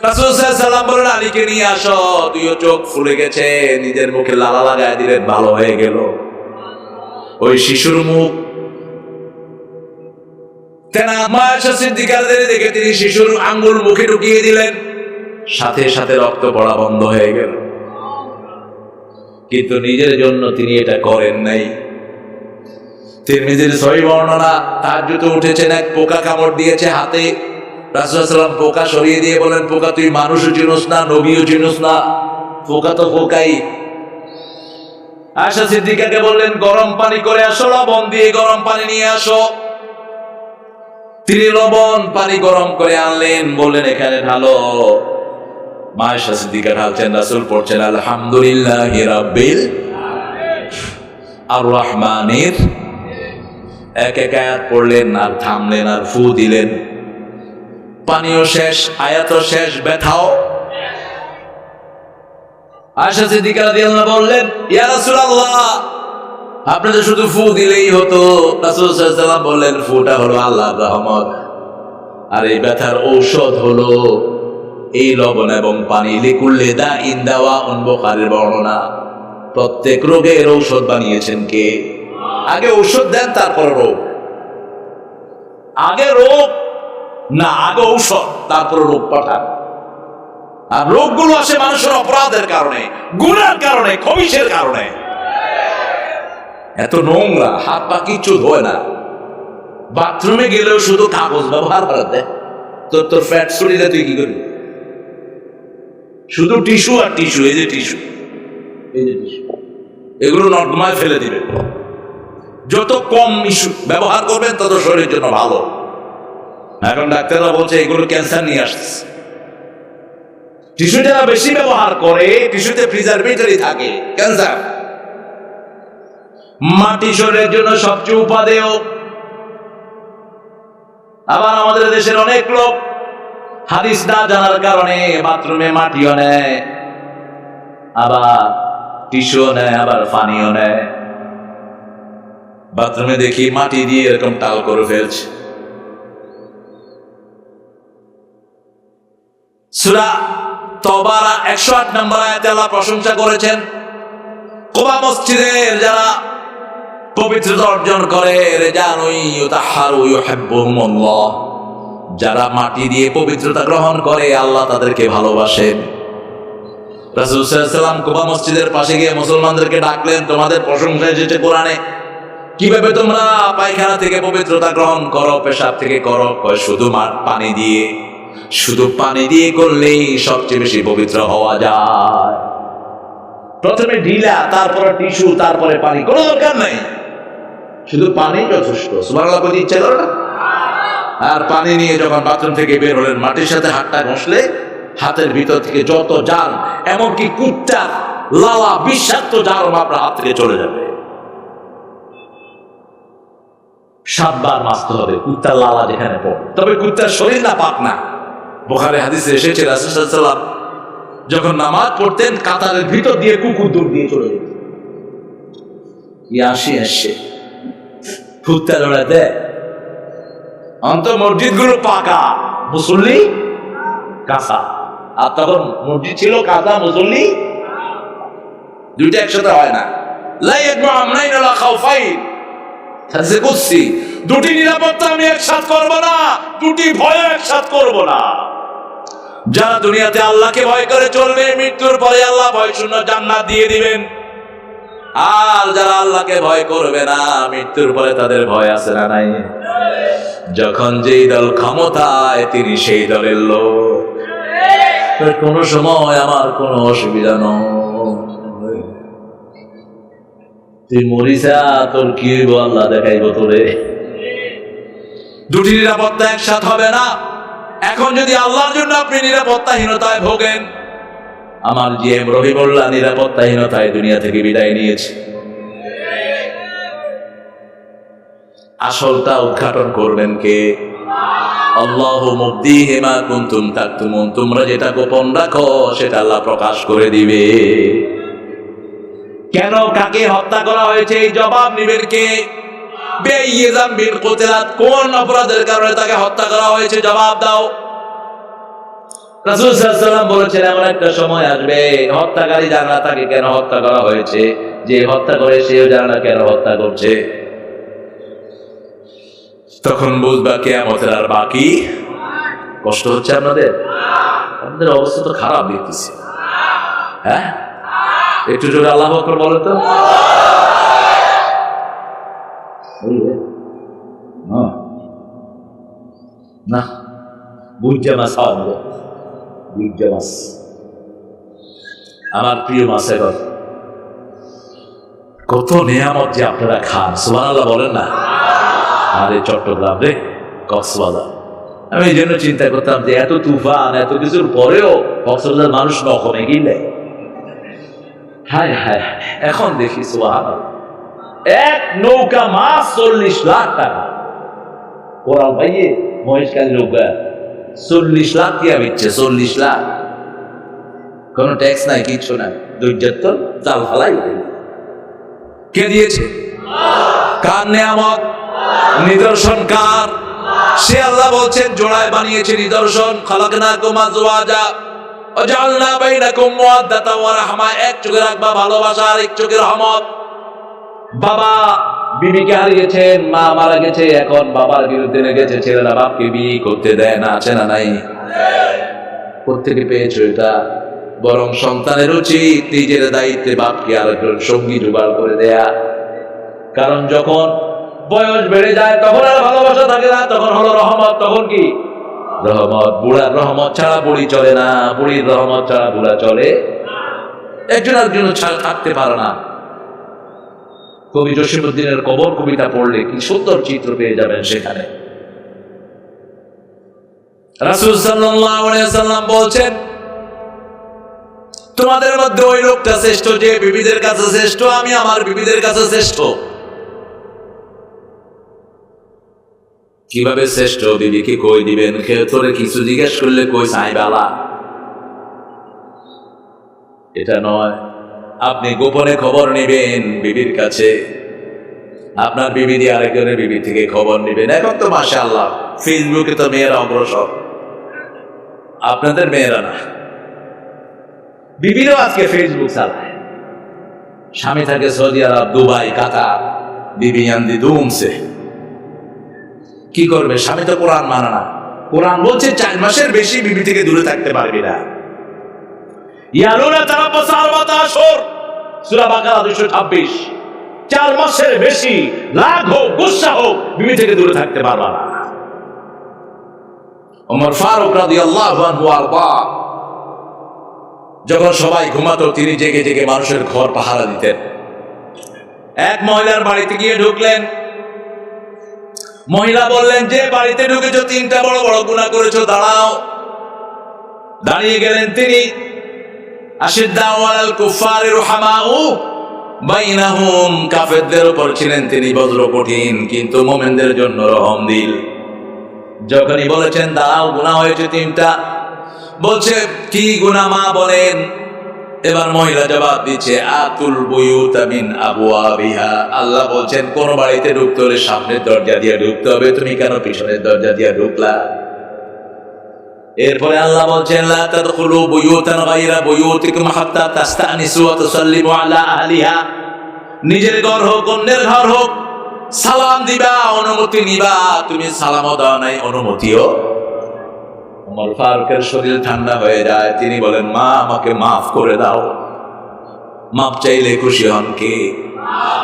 রাসূল সাল্লাল্লাহু আলাইহি ওয়াসাল্লাম বলেন, আলীকে নিয়ে আসো। তুইও চোখ ফুলে গেছে, নিজের মুখে লালা লাগায় দিলেন, ভালো হয়ে গেল। ওই শিশুর মুখ আয়েশা সিদ্দিকার দেখে তিনি শিশুর আঙ্গুল মুখে ঢুকিয়ে দিলেন, সাথে সাথে রক্ত পড়া বন্ধ হয়ে গেল। কিন্তু নিজের জন্য তিনি এটা করেন নাই। তিরমিজির সহিহ বর্ণনা, তাহাজ্জুদে উঠেছেন, এক পোকা কামড় দিয়েছে হাতে। রাসূল সাল্লাল্লাহু আলাইহি ওয়াসাল্লাম পোকা সরিয়ে দিয়ে বলেন, পোকা তুই মানুষও চিনোস না, নবীও চিনোস না, পোকা তো পোকাই। আয়েশা সিদ্দিকাকে বললেন, গরম পানি করে আসো, লবণ দিয়ে গরম পানি নিয়ে আসো। তিনি লবণ পানি গরম করে আনলেন, বললেন এখানে ঢালো। আয়েশা সিদ্দিকা ঢালছেন, রাসূল পড়ছেন আলহামদুলিল্লাহি রাব্বিল আর রহমানির। এক এক আয়াত পড়লেন আর থামলেন আর ফু দিলেন। পানিও শেষ, আয়াতও শেষ, ব্যথাও। আয়েশা সিদ্দিকা রাদিয়াল্লাহু বললেন, ইয়া রাসূলুল্লাহ, আপনি তো শুধু ফু দিলেই হতো। রাসূল সাল্লাল্লাহু আলাইহি ওয়াসাল্লাম বললেন, ফুটা হলো আল্লাহর রহমত, আর এই ব্যথার ঔষধ হলো এই লবণ এবং পানি। লিকুল্লি দাইন দাওয়াউন, বুখারীর বর্ণনা। প্রত্যেক রোগের ঔষধ বানিয়েছেন কে? আগে ঔষধ দেন, তারপর রোগ। আগে রোগ না, আগে ঔষধ, তারপর রোগ পাঠান। আর রোগগুলো আসে মানুষের অপরাধের কারণে, গুনার কারণে, খবিশের কারণে। এত নোংরা, হাত পা কিচ্ছু ধোয় না, বাথরুমে গেলেও শুধু কাগজ ব্যবহার করতে। তোর ফ্যাট শরীরে তুই কি করবি? শুধু টিস্যু আর টিস্যু। এই যে টিস্যু, এই যে টিস্যু, এগুলো নর্দমায় ফেলে দিবেন। যত কম টিস্যু ব্যবহার করবেন তত শরীরের জন্য ভালো। এখন ডাক্তাররা বলছে এগুলো ক্যান্সার নিয়ে আসছে। টিস্যু যারা বেশি ব্যবহার করে, টিস্যুতে প্রিজারভেটিভই থাকে, ক্যান্সার। মাটি শরীরের জন্য সবচেয়ে উপাদেয়। আবার আমাদের দেশের অনেক লোক হাদিস না জানার কারণে বাথরুমে মাটিও নেয়, আবার টিস্যুও নেয়, আবার পানিও নেয়। বাথরুমে দেখি মাটি দিয়ে এরকম টাল করে ফেলছে। সূরা তওবার 108 নম্বর আয়াতে আল্লাহ প্রশংসা করেছেন কুবা মসজিদের যারা পবিত্রতা অর্জন করে, রিজালুন ইউতাহহারু ইউহিব্বুহুমুল্লাহ, যারা মাটি দিয়ে পবিত্রতা গ্রহণ করে আল্লাহ তাদেরকে ভালোবাসেন। রাসূল সাল্লাল্লাহু আলাইহি ওয়াসাল্লাম কুবা মসজিদের পাশে গিয়ে মুসলমানদেরকে ডাকলেন, তোমাদের প্রশংসা এসেছে কোরআনে, কিভাবে তোমরা পায়খানা থেকে পবিত্রতা গ্রহণ করো, পেশাব থেকে করো? শুধু পানি দিয়ে। শুধু পানি দিয়ে করলেই সবচেয়ে বেশি পবিত্র হওয়া যায়। প্রথমে ঢিলা, তারপরে টিস্যু, তারপরে পানি, কোনো দরকার নাই, শুধু পানি যথেষ্ট। সুবহানাল্লাহ বলতে ইচ্ছা করো না? আর পানি নিয়ে যখন বাথরুম থেকে বের হলেন, মাটির সাথে হাতটা ঘষলে হাতের ভিতর থেকে যত জার্ম, এমনকি কুত্তা লালা বিষাক্ত জার্ম আপনার হাত থেকে চলে যাবে। 7 বার মাজতে হবে কুত্তার লালা যেখানে পড়ে। তবে কুত্তার শরীর না পাক না। বুখারী হাদিসে এসেছে রাসূল সাল্লাল্লাহু আলাইহি ওয়াসাল্লাম যখন নামাজ পড়তেন কাতারের ভিতর দিয়ে কুকুর দৌড় দিয়ে চলে যেত। আসে কুত্তা দৌড়াতে। অন্ত মসজিদ গুলো পাকা, মুসল্লি কাঁচা। আর তখন মসজিদ ছিল কাঁচা, মুসল্লি দুইটা একসাথে হয় না। লা ইয়াজমা আমরাইন ওয়ালা খাউফাইন, হাদিসে কুদসি, দুটি নিরাপত্তা আমি একসাথে করব না, দুটি ভয় একসাথে করব না। যারা দুনিয়াতে আল্লাহকে ভয় করে চলবে, মৃত্যুর পরে আল্লাহ ভয় শূন্য জান্নাত দিয়ে দিবেন। আর যারা আল্লাহকে ভয় করবে না, মৃত্যুর পরে তাদের ভয় আছে না নাই? যখন যেই দল ক্ষমতায় তিনি সেই দলের লোক। কোনো সময় আমার কোনো অসুবিধা নয়। তুই মরিসা, তোর কি হইব আল্লাহ দেখাইব তোরে। দুটি নিরাপত্তা একসাথ হবে না। এখন যদি আল্লাহর জন্য আপনি নিরাপত্তাহীনতায় ভোগেন, আমার জিএম রহিমুল্লাহ নিরাপত্তাহীনতায় দুনিয়া থেকে বিদায় নিয়েছে। আসলটা উদ্ঘাটন করবেন কে? আল্লাহু মুবদিহি মা কুনতুম তাকতুমুন। তোমরা যেটা গোপন রাখো সেটা আল্লাহ প্রকাশ করে দিবে। কেন কাকে হত্যা করা হয়েছে এই জবাব নেবেন কে? বেইয়াজাম বিন কুতিলাত, কোন অপরাধের কারণে তাকে হত্যা করা হয়েছে জবাব দাও। রাসূল সাল্লাল্লাহু আলাইহি ওয়াসাল্লাম বলেছেন এমন একটা সময় আসবে হত্যাকারী জানে না তাকে কেন হত্যা করা হয়েছে, যে হত্যা করে সেও জানে না কেন হত্যা করছে। তখন বুঝবা কিয়ামতের আর বাকি। কষ্ট হচ্ছে আপনাদের? আপনাদের অবস্থা তো খারাপ দেখতেছি। হ্যাঁ, একটু জোরে আল্লাহু আকবার বলো তো। না বুঝছে মাছ খাওয়া নেব, বুঝছে মাছ আমার প্রিয় মাছ। এবার কত নিয়ামত যে আপনারা খান, সুবহানাল্লাহ বলেন না। আরে চট্টগ্রাম রে, কক্সবাজার, আমি এই জন্য চিন্তা করতাম যে এত তুফান এত কিছুর পরেও কক্সবাজার মানুষ নকমে গিলে। হায় হায়, এখন দেখি সুবহানাল্লাহ, এক নৌকা মাছ 40 লাখ টাকা। কোরাল ভাইয়ে মহেশখালী নৌকা 40 লাখ দিয়া বিচ্ছে, 40 লাখ। কোন ট্যাক্স নাই, কিছু নাই, দুর্যাতন জাল ফালাই। কে দিয়েছে? কার নিয়ামত? নিদর্শন কার? সে আল্লাহ বলছেন জোড়ায় বানিয়েছে নিদর্শন। খালাকনাকুম আজওয়াজা ওয়াজআলনা বাইনাকুম মুওয়াদ্দাতা ওয়া রাহমা। এক চোখে রাখবা ভালোবাসা, আর এক চোখে রহমত। বাবা বিবিকে হারিয়েছেন, মা মারা গেছে, এখন বাবার বিরুদ্ধে লেগেছে, ছেলেরা বাপকে বিয়ে করতে দেয় না, আছে না নাই? কোত্থেকে পেয়েছো এটা? বরং সন্তানের উচিত নিজের দায়িত্বে বাপকে আরেকজন সঙ্গী জোগাড় করে দেয়া। কারণ যখন বয়স বেড়ে যায় তখন আর ভালোবাসা থাকে না, তখন হলো রহমত। তখন কি রহমত? বুড়ার রহমত ছাড়া বুড়ি চলে না, বুড়ির রহমত ছাড়া বুড়া চলে। একজন আরেকজন ছাড়া থাকতে পারে না। কবি জসীমউদ্দিনের কবর কবিতা পড়লে কি সুন্দর চিত্র পেয়ে যাবেন সেখানে। রাসূল সাল্লাল্লাহু আলাইহি ওয়াসাল্লাম বলছেন তোমাদের মধ্যে ওই লোকটা শ্রেষ্ঠ যে বিবিদের কাছে শ্রেষ্ঠ। আমি আমার বিবিদের কাছে শ্রেষ্ঠ। কিভাবে শ্রেষ্ঠ? বিবিকে কই দিবেন? কেউ তোরে কিছু জিজ্ঞেস করলে কই চাই বালা, এটা নয়। আপনি গোপনে খবর নেবেন বিবির কাছে, আপনার বিবি দিয়ে আরেকজনের বিবি থেকে খবর নেবেন। এখন তো মাশাআল্লাহ ফেসবুকে তো মেয়েরা অগ্রসর, আপনাদের মেয়েরা না। বিবিরও আজকে ফেসবুক চালায়। স্বামী থাকে সৌদি আরব, দুবাই, কাতার, বিবি আন্দি দুমছে। কি করবে? স্বামী তো কোরআন মানে না। কোরআন বলছে 4 মাসের বেশি বিবি থেকে দূরে থাকতে পারবি না। ইয়ালুনা তারাব্বাসু আরবাতা আশহুর, সূরা বাকারা 226। 4 মাসের বেশি লাখ হোক গুসা হোক বিবি থেকে দূরে থাকতে পারবা না। ওমর ফারুক রাদিয়াল্লাহু আনহু আরবা যখন সবাই ঘুমাতো তিনি জেগে জেগে মানুষের ঘর পাহারা দিতেন। এক মহিলার বাড়িতে গিয়ে ঢুকলেন। মহিলা বললেন যে বাড়িতে ঢুকেছো 3টা বড় বড় গুনাহ করেছো, দাঁড়াও। দাঁড়িয়ে গেলেন তিনি। আশিদ্দাউ আলাল কুফারি রুহামাউ বাইনাহুম, কাফেরদের উপর ছিলেন তিনি বজ্র কঠিন, কিন্তু মুমিনদের জন্য রহমদিল। যখনই বলেছেন দাঁড়াও, গুনাহ হয়েছে 3টা, বলছে কি গুনাহ মা বলেন। এবার মহিলা জবাব দিচ্ছে আতুল বুয়ুতা মিন আবওয়াবিহা। আল্লাহ বলছেন কোন বাড়িতে ঢুকতে হলে সামনের দরজা দিয়ে ঢুকতে হবে, তুমি কেন পিছনের দরজা দিয়ে ঢুকলা? এরপরে আল্লাহ বলছেন লা তাদখুলু বুয়ুতান গায়রা বুয়ুতিকুম হাত্তা তাস্তানিসু ওয়া তুসাল্লিমু আলা আহলিহা। নিজের ঘর হোক অন্যের ঘর হোক সালাম দিবা, অনুমতি নিবা। তুমি সালামও দাও নাই, অনুমতিও। ওমর ফারুকের শরীর ঠান্ডা হয়ে যায়। তিনি বলেন মা আমাকে মাফ করে দাও। মাপ চাইলে খুশি হন কে?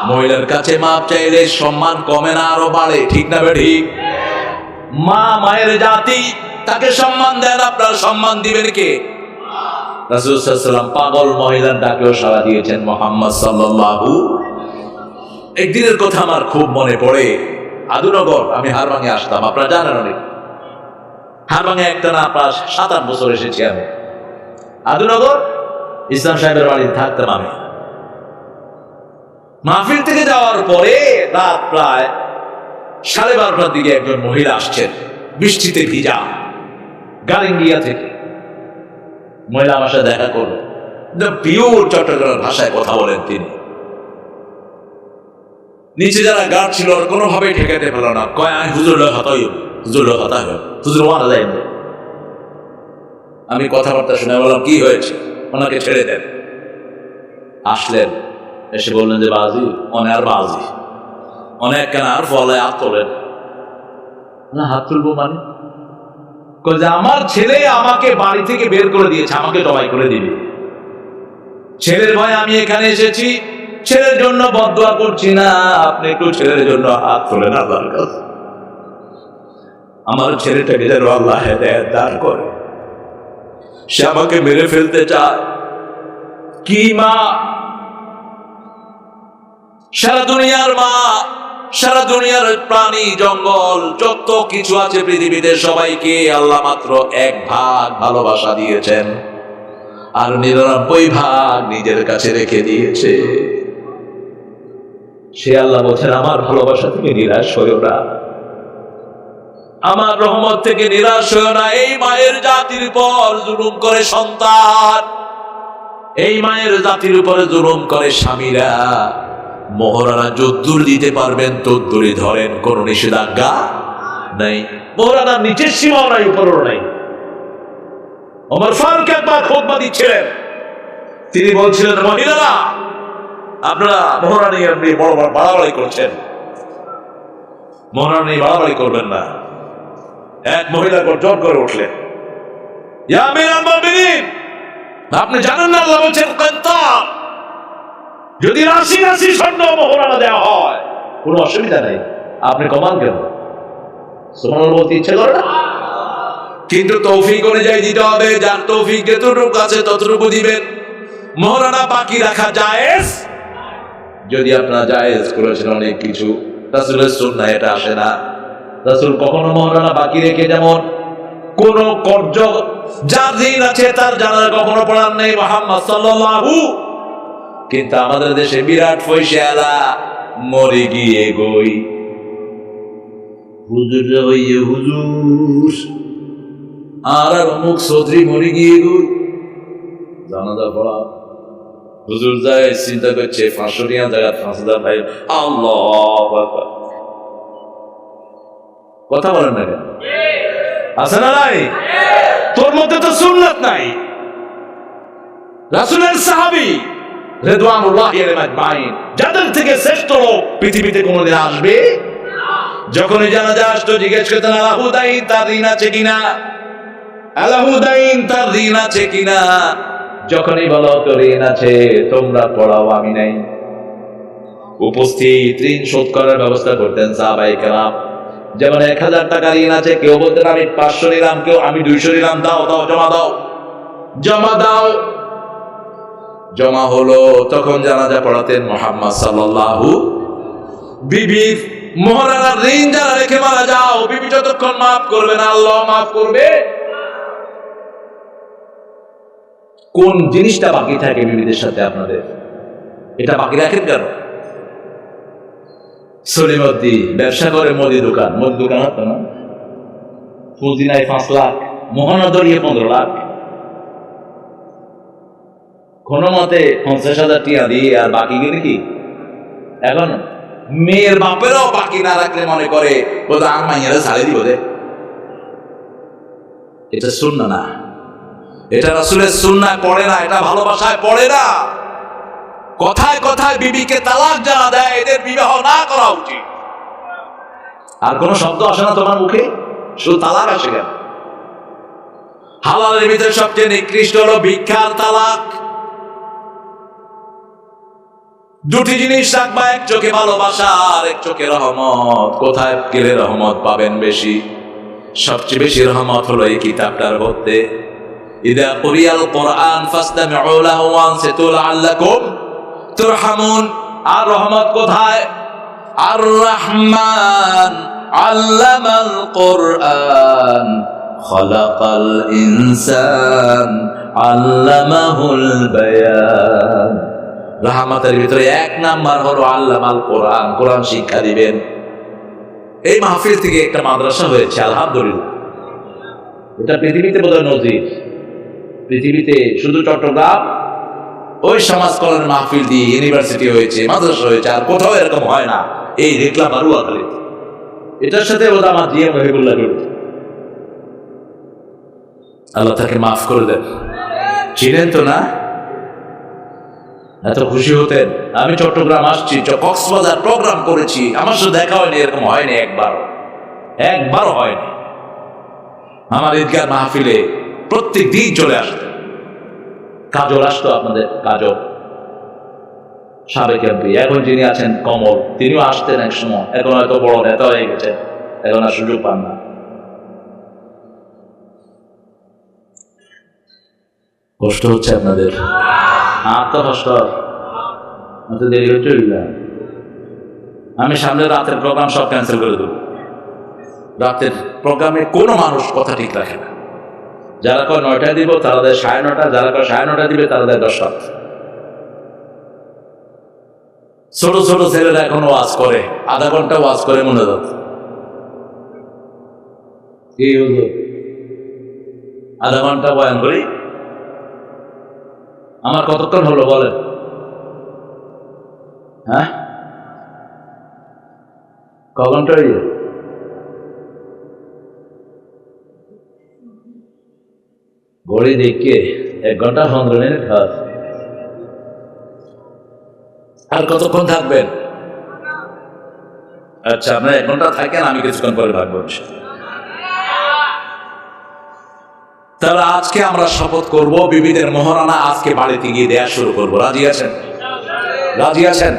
মহিলার কাছে মাপ চাইলে সম্মান কমে না, আরো বাড়ে। ঠিক না বেঠিক? মা মায়ের জাতি, তাকে সম্মান দেন, আপনার সম্মান দিবেন কে? রাসূল সাল্লাল্লাহু আলাইহি ওয়াসাল্লাম পাগল মহিলার ডাকেও সাড়া দিয়েছেন মুহাম্মদ সাল্লাল্লাহু। একদিনের কথা আমার খুব মনে পড়ে, আদুনগর আমি হারবাঙে আসতাম, আপনারা জানেন অনেক। হারবাঙে একটা না প্রায় 7-8 বছর এসেছি আমি। আদুনগর ইসলাম সাহেবের বাড়িতে থাকতাম আমি। মাহফিল থেকে যাওয়ার পরে রাত প্রায় 12:30টার দিকে একজন মহিলা আসছেন, বৃষ্টিতে ভিজা, গালিঙ্গিয়া থেকে। মহিলা আমার সাথে দেখা করলো, পিওর চট্টগ্রামের ভাষায় কথা বলেন তিনি। নিচে যারা গার্ড ছিল ওরা কোনোভাবেই ঠেকাতে পেল না, কয় হুজুর হতাই হুজুর হতা হয় হুজুর মারা যায়। আমি কথাবার্তা শুনে বললাম কি হয়েছে, ওনাকে ছেড়ে দেন। আসলেন, এসে বললেন যে বাজি অনে আর বাজি অনেক কেন আর ফলে হাত তোলেন না। হাত তুলবো মানে যে আমার ছেলে আমাকে বাড়ি থেকে বের করে দিয়েছে, আমাকে জবাই করে দিবে। ছেলের ভয়ে আমি এখানে এসেছি, ছেলের জন্য বদদোয়া করছি না, আপনি একটু ছেলের জন্য হাত তোলেন আল্লাহর কাছে। আমার ছেলেটাকে যেন আল্লাহ হেদায়েত দান করে। সে আমাকে মেরে ফেলতে চায়। কি মা, সারা দুনিয়ার মা, সারা দুনিয়ার প্রাণী জঙ্গল যত কিছু আছে পৃথিবীতে সবাইকে আল্লাহ মাত্র 1 ভাগ ভালোবাসা দিয়েছেন, আর 99 ভাগ নিজের কাছে রেখে দিয়েছে। সে আল্লাহ বলছেন আমার ভালোবাসা থেকে নিরাশ হইও না, আমার রহমত থেকে নিরাশ হইও না। এই মায়ের জাতির উপর জুলুম করে সন্তান, এই মায়ের জাতির উপরে জুলুম করে স্বামীরা, মহারানা যদ্দুর দিতে পারবেন তদ্দুরই ধরেন, কোন নিষেধাজ্ঞা নাই। মহারানার নিচের সীমাও নাই, উপরও নাই। ওমর ফারুক একবার খুতবা দিচ্ছিলেন, তিনি বলছিলেন মহিলারা আপনারা মহারানী আপনি বড় বড় বাড়াবাড়ি করছেন, মহারানী বাড়াবাড়ি করবেন না। এক মহিলা জোর করে উঠলেন, ইয়া আমিরুল মুমিনিন, আপনি জানেন না আল্লাহ বলছেন কিনতার, যদি রাশি রাশি স্বর্ণ মহারানা দেওয়া হয় কোনো অসুবিধা নেই, আপনি কমান কেন? সুবহানাল্লাহ বলতে ইচ্ছে করে না, কিন্তু তৌফিক অনুযায়ী দিতে হবে। যার তৌফিক যতটুকু আছে ততটুকু দিবেন। মহারানা বাকি রাখা জায়েজ, যদি আপনারা জায়েজ করেছেন অনেক কিছু, রাসূলের সুন্নাহ এটা আসে না। রাসূল কখনো মহারানা বাকি রেখে যেমন কোন কর্জ যার দিন আছে তার জানাজা কখনো পড়ান নেই মুহাম্মদ সাল্লাল্লাহু। কিন্তু আমাদের দেশে বিরাট ফয়সালা, মরে গিয়ে গই হুজুর হইয়ে হুজুর, আর অমুক চৌধুরী মরে গিয়ে গই জানাজা পড়া। হুজুর যায় চিন্তা করছে 500 টাকা জায়গা 5000 ভাই। আল্লাহু আকবার, কথা বলেন না কেন? আছে না নাই? তোর মধ্যে তো সুন্নাত নাই। রাসূলের সাহাবী রিদওয়ানুল্লাহি আলাইহিম আজমাইন, যাদের থেকে শ্রেষ্ঠ লোক পৃথিবীতে কোনদিন আসবে, যখন জানাজা আসতো জিজ্ঞেস করতেন আলাহুদাইন তার ঋণ আছে কিনা, আলাহুদাইন তার ঋণ আছে কিনা। যখনই বলো তো ঋণ আছে, তোমরা পড়াও, আমি নাই। উপস্থিত ঋণ শোধ করার ব্যবস্থা করতেন সাহাবায়ে কেরাম। যেমন 1000 টাকা ঋণ আছে, কেউ বলতেন আমি 500 নিলাম, কেউ আমি 200 নিলাম, দাও দাও জমা দাও, জমা দাও। জমা হলো, তখন জানাজা পড়াতেন মুহাম্মদ সাল্লাল্লাহু। বিবির মহারানার ঋণ যারা রেখে মারা যাও, বিবি যতক্ষণ মাফ করবে না আল্লাহ মাফ করবে। কোন জিনিসটা বাকি থাকে বিবিদের সাথে আপনাদের, এটা বাকি রাখেন কেন? সলিমদ্দি ব্যবসা করে মুদি দোকান, মুদি দোকান হতো না, পুঁজি নাই 5 লাখ, মোহনা দরিয়ে 15 লাখ, কোন মতে 50,000 টাকা দিয়ে আর বাকি গেলে কি? এখন মেয়ের বাপেরও বাকি না রাখলে মনে করে বোধ মাইয়ারা ছাড়ে দিব দে। এটা সুন্নাহ না, এটা রাসূলের সুন্নাহ পড়ে না, এটা ভালোবাসায় পড়ে না। কথায় কথায় বিবিকে তালাক যারা দেয় এদের বিবাহ না করা উচিত। আর কোন শব্দ আসে না তোমার মুখে, শুধু তালাক আসে কেন? হালালের ভিতরে সবচেয়ে নিকৃষ্ট হলো ভিক্ষার তালাক। দুটি জিনিস রাখবা, এক চোখে ভালোবাসা আর এক চোখে রহমত। কোথায় গেলে রহমত পাবেন বেশি? সবচেয়ে বেশি রহমত হলো এই কিতাবটার মধ্যে। ইযা কুরিয়াল কুরআন ফাসতামিউ লাহু ওয়া আনসিতু লাআল্লাকুম তুরহামুন। আর রহমত কোথায়? আর রহমান আল্লামাল কুরআন খালাকাল ইনসান আল্লামাহুল বায়ান। রহমতের ভিতরে এক নাম্বার হলো আল্লামাল কোরআন, কোরআন শিক্ষা দিবেন। এই মাহফিল থেকে একটা মাদ্রাসা হয়েছে আলহামদুলিল্লাহ। এটা পৃথিবীতে বোধহয় নজির। পৃথিবীতে শুধু চট্টগ্রাম ওই সমাজ কল্যাণ মাহফিল দিয়ে ইউনিভার্সিটি হয়েছে, মাদ্রাসা হয়েছে, আর কোথাও এরকম হয় না। এই রেখলা বারুয়াখালী, এটার সাথে বোধ আমার জিয়া মহিবুল্লাহ জড়িত। আল্লাহ তাকে মাফ করে দেন। ছিলেন তো না? এত খুশি হতেন। আমি চট্টগ্রাম আসছি, কক্সবাজার প্রোগ্রাম করেছি, আমার সাথে দেখা হয়নি, এরকম হয়নি, একবারও হয়নি। আমার ঈদগাহ মাহফিলে প্রত্যেক দিন চলে আসতেন। কাজল আসতো, আপনাদের কাজল সাবেক এমপি, এখন যিনি আছেন কমল, তিনিও আসতেন এক সময়। এখন হয়তো বড় নেতা হয়ে গেছে, এখন আর সুযোগ পান না। কষ্ট হচ্ছে আপনাদের? তো কষ্ট, দেরি হচ্ছে। আমি সামনে রাতের প্রোগ্রাম সব ক্যান্সেল করে দেব। রাতের প্রোগ্রামে কোনো মানুষ কথা ঠিক রাখে না। যারা কয় 9টায় দিব তারা দেয় 9:30, যারা কয় 9:30 দিবে তারা দেয় 10টা। ছোট ছোট ছেলেরা এখন ওয়াজ করে, আধা ঘন্টা ওয়াজ করে মনে যাচ্ছে। কি হলো? আধা ঘন্টা বয়ান করি, আমার কতক্ষণ হলো বলেন? হ্যাঁ, ক ঘন্টা হইল? ঘড়ি দেখে 1 ঘন্টা 15 মিনিট খাস। আর কতক্ষণ থাকবেন? আচ্ছা, আপনার 1 ঘন্টা থাকেন, আমি কিছুক্ষণ পরে থাকবো। তাহলে আজকে আমরা শপথ করব, বিবিদের মোহরানা আজকে বাড়িতে গিয়ে দেয়া শুরু করবো। রাজি আছেন? রাজি আছেন?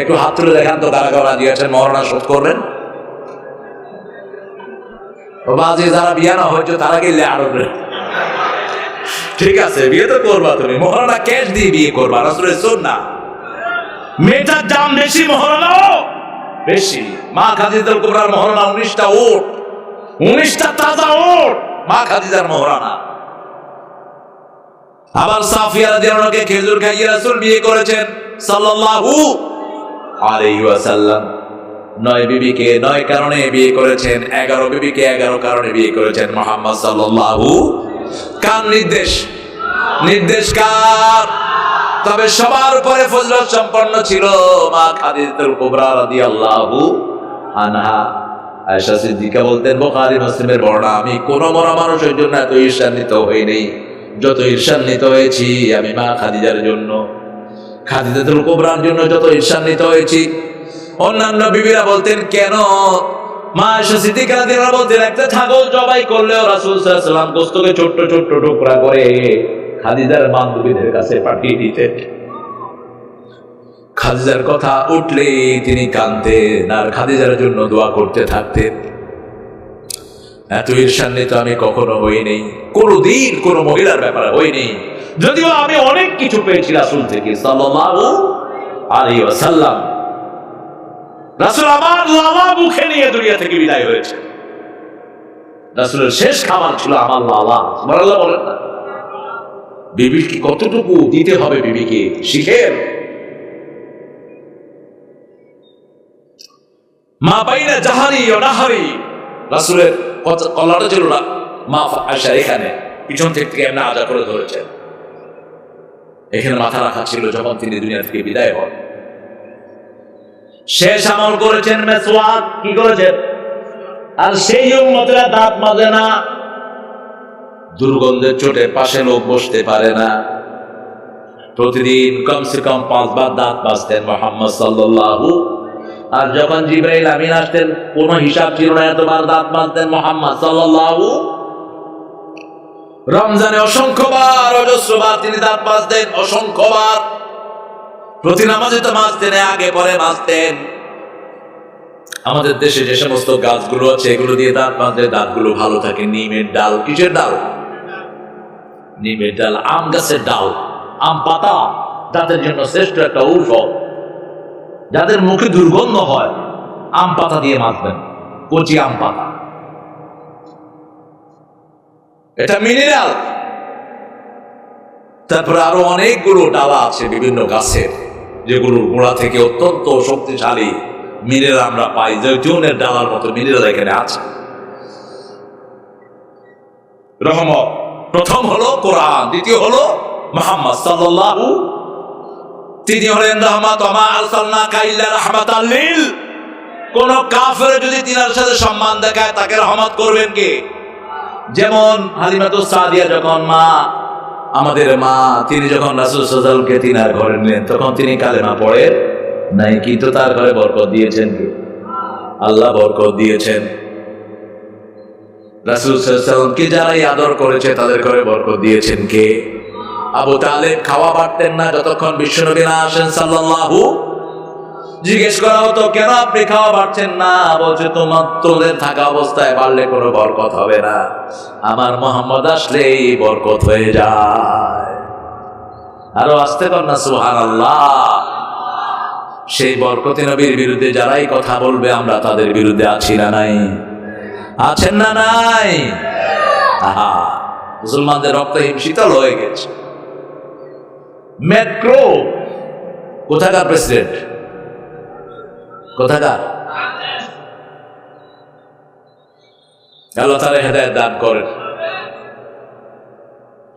একটু হাত তুলে দেখান তো কারা কারা রাজি আছেন মোহরানা শোধ করবেন। বাজে যারা বিয়ে না হয়েছে তারা গেলে আরো ঠিক আছে, বিয়ে তো করবা, তুমি মোহরানা ক্যাশ দিয়ে বিয়ে করবা। রাসূলের সুন্নাহ। মেয়েটার দাম বেশি, মোহরানাও বেশি। মা খাদিজাতুল কুবরার মোহরানা 19টা উট, 19টা তাজা উট, মা খাদিজার মোহরানা। আবার সাফিয়া রাদিয়াল্লাহু আনহাকে খেজুর খাইয়ে রাসূল বিয়ে করেছেন সাল্লাল্লাহু আলাইহি ওয়াসাল্লাম। 9 বিবিকে 9 কারণে বিয়ে করেছেন, 11 বিবিকে 11 কারণে বিয়ে করেছেন মুহাম্মদ সাল্লাল্লাহু। কার নির্দেশ? নির্দেশ কার? তবে সবার উপরে ফজলত সম্পন্ন ছিল মা খাদিজাতুল কুবরা রাদিয়াল্লাহু আনহা। আয়েশা সিদ্দিকা বলতেন, বুখারী মুসলিমের বর্ণনা, আমি কোন মরা মানুষের জন্য এত ঈর্ষান্বিত হইনি যত ঈর্ষান্বিত হয়েছি আমি মা খাদিজার জন্য। খাদিজাতুল কুবরার জন্য যত ঈর্ষান্বিত হয়েছি। অন্যান্য বিবিরা বলতেন কেন? মা আয়েশা সিদ্দিকা রাদিয়াল্লাহু বলতেন, একটা ছাগল জবাই করলেও রাসূল সাল্লাল্লাহু আলাইহি ওয়াসাল্লাম গোশতকে ছোট ছোট টুকরা করে খাদিজার বান্ধবীদের কাছে পাঠিয়ে দিতেন। খাদিজার কথা উঠলে তিনি কাঁদতেন আর খাদিজার জন্য দোয়া করতে থাকতেন। এত ঈর্ষান্বিত আমি কখনো হইনি, কোনদিন কোন মহিলার ব্যাপারে হইনি। যদিও আমি অনেক কিছু পেয়েছি রাসূল থেকে সাল্লাল্লাহু আলাইহি ওয়াসাল্লাম। রাসূল আমার লালা মুখে নিয়ে দুনিয়া থেকে বিদায় হয়েছে। রাসূলের শেষ খাবার ছিল আমার লালা। সুবহানাল্লাহ বলেন না? বিবিকে কতটুকু দিতে হবে বিবিকে শিখেন। মা বাইনা জাহারি ও নাহারি, রাসূলের কলাটা ছিল না মা আয়েশা, এখানে পিছন থেকে এমনি আজা করে ধরেছেন, এখানে মাথা রাখা ছিল যখন তিনি দুনিয়া থেকে বিদায় হন। শেষ আমল করেছেন মেসওয়াক। কি করেছেন? আর সেই উম্মতেরা দাঁত মাজে না, দুর্গন্ধের চোটে পাশে লোক বসতে পারে না। প্রতিদিন কমসে কম 5 বার দাঁত মাজতেন মুহাম্মদ সাল্লাল্লাহু। আর যখন জিবরাইল আমিন আসতেন কোনো হিসাব ছিল না, এতবার দাঁত মাজতেন মুহাম্মদ সাল্লাল্লাহু। রমজানে অসংখ্যবার, অজস্রবার তিনি দাঁত মাজতেন, অসংখ্যবার। প্রতি নামাজে তো মাজতেন, আগে পরে মাজতেন। আমাদের দেশে যে সমস্ত গাছগুলো আছে এগুলো দিয়ে দাঁত মাজলে দাঁতগুলো ভালো থাকে। নিমের ডাল, কিসের ডাল? নিমের ডাল, আম গাছের ডাল, আম পাতা দাঁতের জন্য শ্রেষ্ঠ একটা ঔষধ। যাদের মুখে দুর্গন্ধ হয় আম পাতা দিয়ে মাজবেন, কচি আম পাতা, এটা মিনারেল। তারপরে আরো অনেকগুলো ডালা আছে বিভিন্ন গাছের, যেগুলোর গোড়া থেকে অত্যন্ত শক্তিশালী মিনারেল আমরা পাই। জৈতুনের ডালার মতো মিনারেল এখানে আছে। রহমত প্রথম হলো কোরআন, দ্বিতীয় হলো মুহাম্মদ সাল্লাল্লাহু, তিনি হলেন রহমত। ওমা আরসালনাকা ইল্লা রাহমাতাল লিল, কোন কাফের যদি তিনার সাথে সম্মান দেখায় তাকে রহমত করবেন কে? যেমন হালিমাতুস সাদিয়া যখন মা, আমাদের মা, তিনি যখন রাসূল সাল্লাল্লাহু আলাইহি ওয়াসাল্লামকে তিনার ঘরে নিলেন তখন তিনি কালেমা পড়েন নাই, কিন্তু তার ঘরে বরকত দিয়েছেন কে? আল্লাহ বরকত দিয়েছেন। রাসূল সাল্লাল্লাহু আলাইহি ওয়াসাল্লামকে যারাই আদর করেছে তাদের ঘরে বরকত দিয়েছেন কে? আবু তালেব খাওয়া বাড়তেন না যতক্ষণ বিশ্বনবী না আসেন সাল্লাল্লাহু। জিজ্ঞেস করা হতো কেন আপনি খাওয়া বাড়ছেন না? বলছে তোদের থাকা অবস্থায় বাড়লে কোনো বরকত হবে না, আমার মুহাম্মদ আসলেই বরকত হয়ে যায়। আরো আসতে পার না সুবহানাল্লাহ। সেই বরকতি নবীর বিরুদ্ধে যারাই কথা বলবে আমরা তাদের বিরুদ্ধে আছি না নাই? আছেন না নাই? আহা, মুসলমানদের রক্ত শীতল হয়ে গেছে। ম্যাক্রো কোথাকার প্রেসিডেন্ট? কোথাকার? আল্লাহ তাআলা হেদায়েত দান করেন।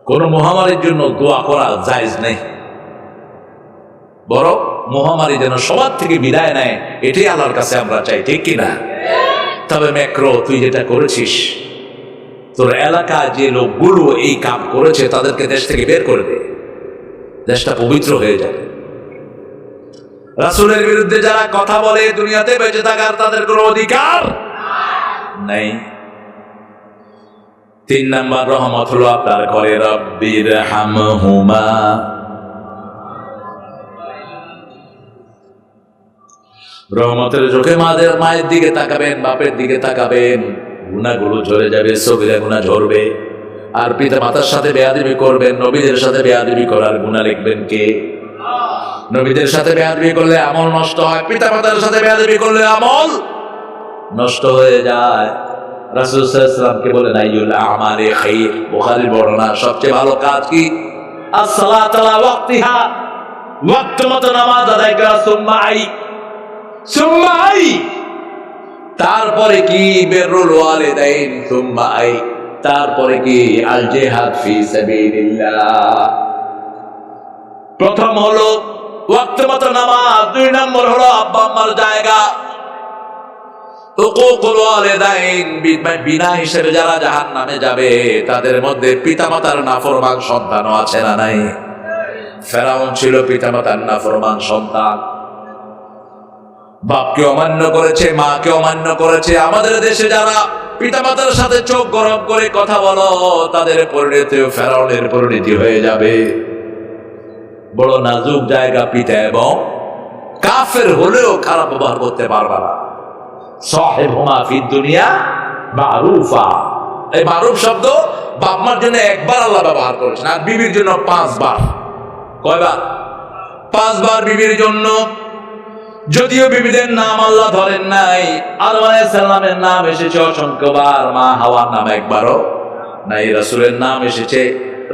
কোন মহামারীর জন্য দোয়া করা জায়েজ নেই, বরং মহামারী যেন সবার থেকে বিদায় নেয় এটাই আল্লাহর কাছে আমরা চাই, ঠিক কিনা? তবে ম্যাক্রো, তুই যেটা করেছিস, তোর এলাকায় যে লোকগুলো এই কাম করেছে তাদেরকে দেশ থেকে বের করে দে, দেশটা পবিত্র হয়ে যাবে। রাসূলের বিরুদ্ধে যারা কথা বলে দুনিয়াতে বেঁচে থাকার তাদের কোনো অধিকার নেই। 3 নাম্বার রহমত হলো আপনার ঘরে রব্বির হামহুমা, রহমতের চোখে মায়ের দিকে তাকাবেন, বাপের দিকে তাকাবেন, গুনাহগুলো ঝরে যাবে, সগীরা গুনাহ ঝরবে। আর পিতা মাতার সাথে বেয়াদবি করবেন, নবীদের সাথে বেয়াদবি করার গুনাহ লিখবেন কে? নবীদের সাথে বেয়াদবি করলে আমল নষ্ট হয়, পিতা মাতার সাথে বেয়াদবি করলে আমল নষ্ট হয়ে যায়। রাসূল সাল্লাল্লাহু আলাইহি ওয়াসাল্লামকে বলেন আইয়ুল আমালি খায়র, বুখারীর বর্ণনা, সবচেয়ে ভালো কাজ কি? as-সালাতু আলা ওয়াক্তিহা, ওয়াক্ত মতো নামাজ আদায় করা। সুম্মা আই, তারপরে কি? বিররুল ওয়ালিদাইন। সুম্মা আই, তারপরে কি? আল জিহাদ ফি সাবিলিল্লাহ। প্রথম হলো ওয়াক্ত মতো নামাজ, 2 নম্বর হলো আব্বা আম্মার জায়গা। হুকুকুল ওয়ালিদাইন, বিনা হিসেবে যারা জাহান্নামে যাবে তাদের মধ্যে পিতামাতার নাফরমান সন্তানও আছে না নাই? ফেরাউন ছিল পিতামাতার নাফরমান সন্তান, বাপকে অমান্য করেছে, মাকে অমান্য করেছে। আমাদের দেশে যারা পিতামাতার সাথে চোখ গরম করে কথা বলো তাদের পরিণতি ফেরাউনের পরিণতি হয়ে যাবে। বড় নাজুক জায়গা পিতা, এবং কাফের হলেও খারাপ ব্যবহার করতে পারবা না। সাহিবহুমা ফিদ দুনিয়া মারুফা, এই মারুফ শব্দ বাপ মার জন্য একবার আল্লাহ ব্যবহার করেছেন, আর বিবির জন্য 5 বার। কয়বার? 5 বার বিবির জন্য। যদিও বিবিদের নাম আল্লাহ ধরেন নাই, আদম আলাইহিস সালামের নাম এসেছে অসংখ্যবার, মা হাওয়ার নাম একবারও নাই। রাসূলের নাম এসেছে,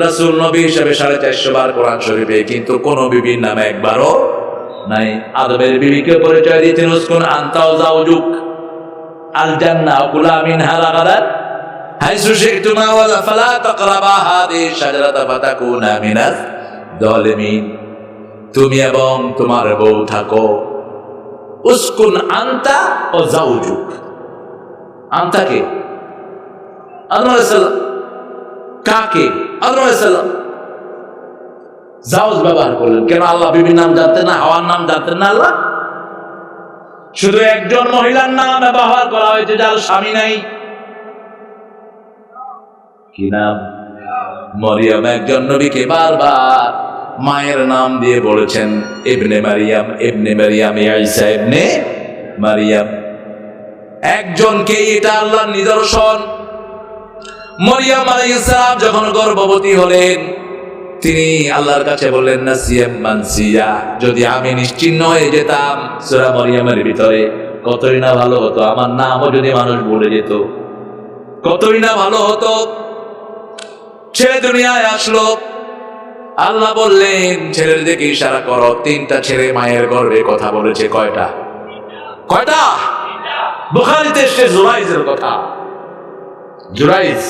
রাসূল নবী হিসেবে 450 বার কোরআন শরীফে, কিন্তু কোন বিবির নাম একবারও নাই। আদমের বিবিকে পরিচয় দিয়েছেন উসকুন আনতা ওয়া যাওজুক আল জান্নাহ কুলা মিনহা রাগাদান হাইসু শি'তুমা ওয়া ফালা তাকরাবা হাদিহি শাজারাতা ফাতাকুনা মিনাজ যালিমিন। তুমি এবং তোমার বউ থাকো, উসকুন আনতা ও যাওজুক। আনতা কে? আদম আলাইহিস সালাম। কাকে? আদম আলাইহিস সালাম। জাওজ ব্যবহার করলেন কেন? আল্লাহ বিবির নাম জানতেন না, হাওয়ার নাম জানতেন না আল্লাহ? শুধু একজন মহিলার নাম ব্যবহার করা হয়েছে যার স্বামী নাই। কি নাম? মরিয়ম। একজন নবীকে বারবার মায়ের নাম দিয়ে বলেছেন ইবনে মারিয়াম, ইবনে মারিয়াম, ঈসা ইবনে মারিয়াম। একজনকে, এটা আল্লাহর নিদর্শন। মরিয়ম আলাইহিস সালাম যখন গর্ভবতী হলেন, তিনি আল্লাহর কাছে বললেন, নাসিয়াম মানসিয়া, যদি আমি নিশ্চিহ্ন হয়ে যেতাম সূরা মরিয়মের ভিতরে কতই না ভালো হতো, আমার নামও যদি মানুষ ভুলে যেত কতই না ভালো হতো। ছেলে দুনিয়ায় আসলো, আল্লাহ বললেন ছেলের দিকে ইশারা করো। 3টা ছেলে মায়ের গর্ভে কথা বলেছে। কয়টা? বুখারীতে এসেছে জুরাইজের কথা। জুরাইজ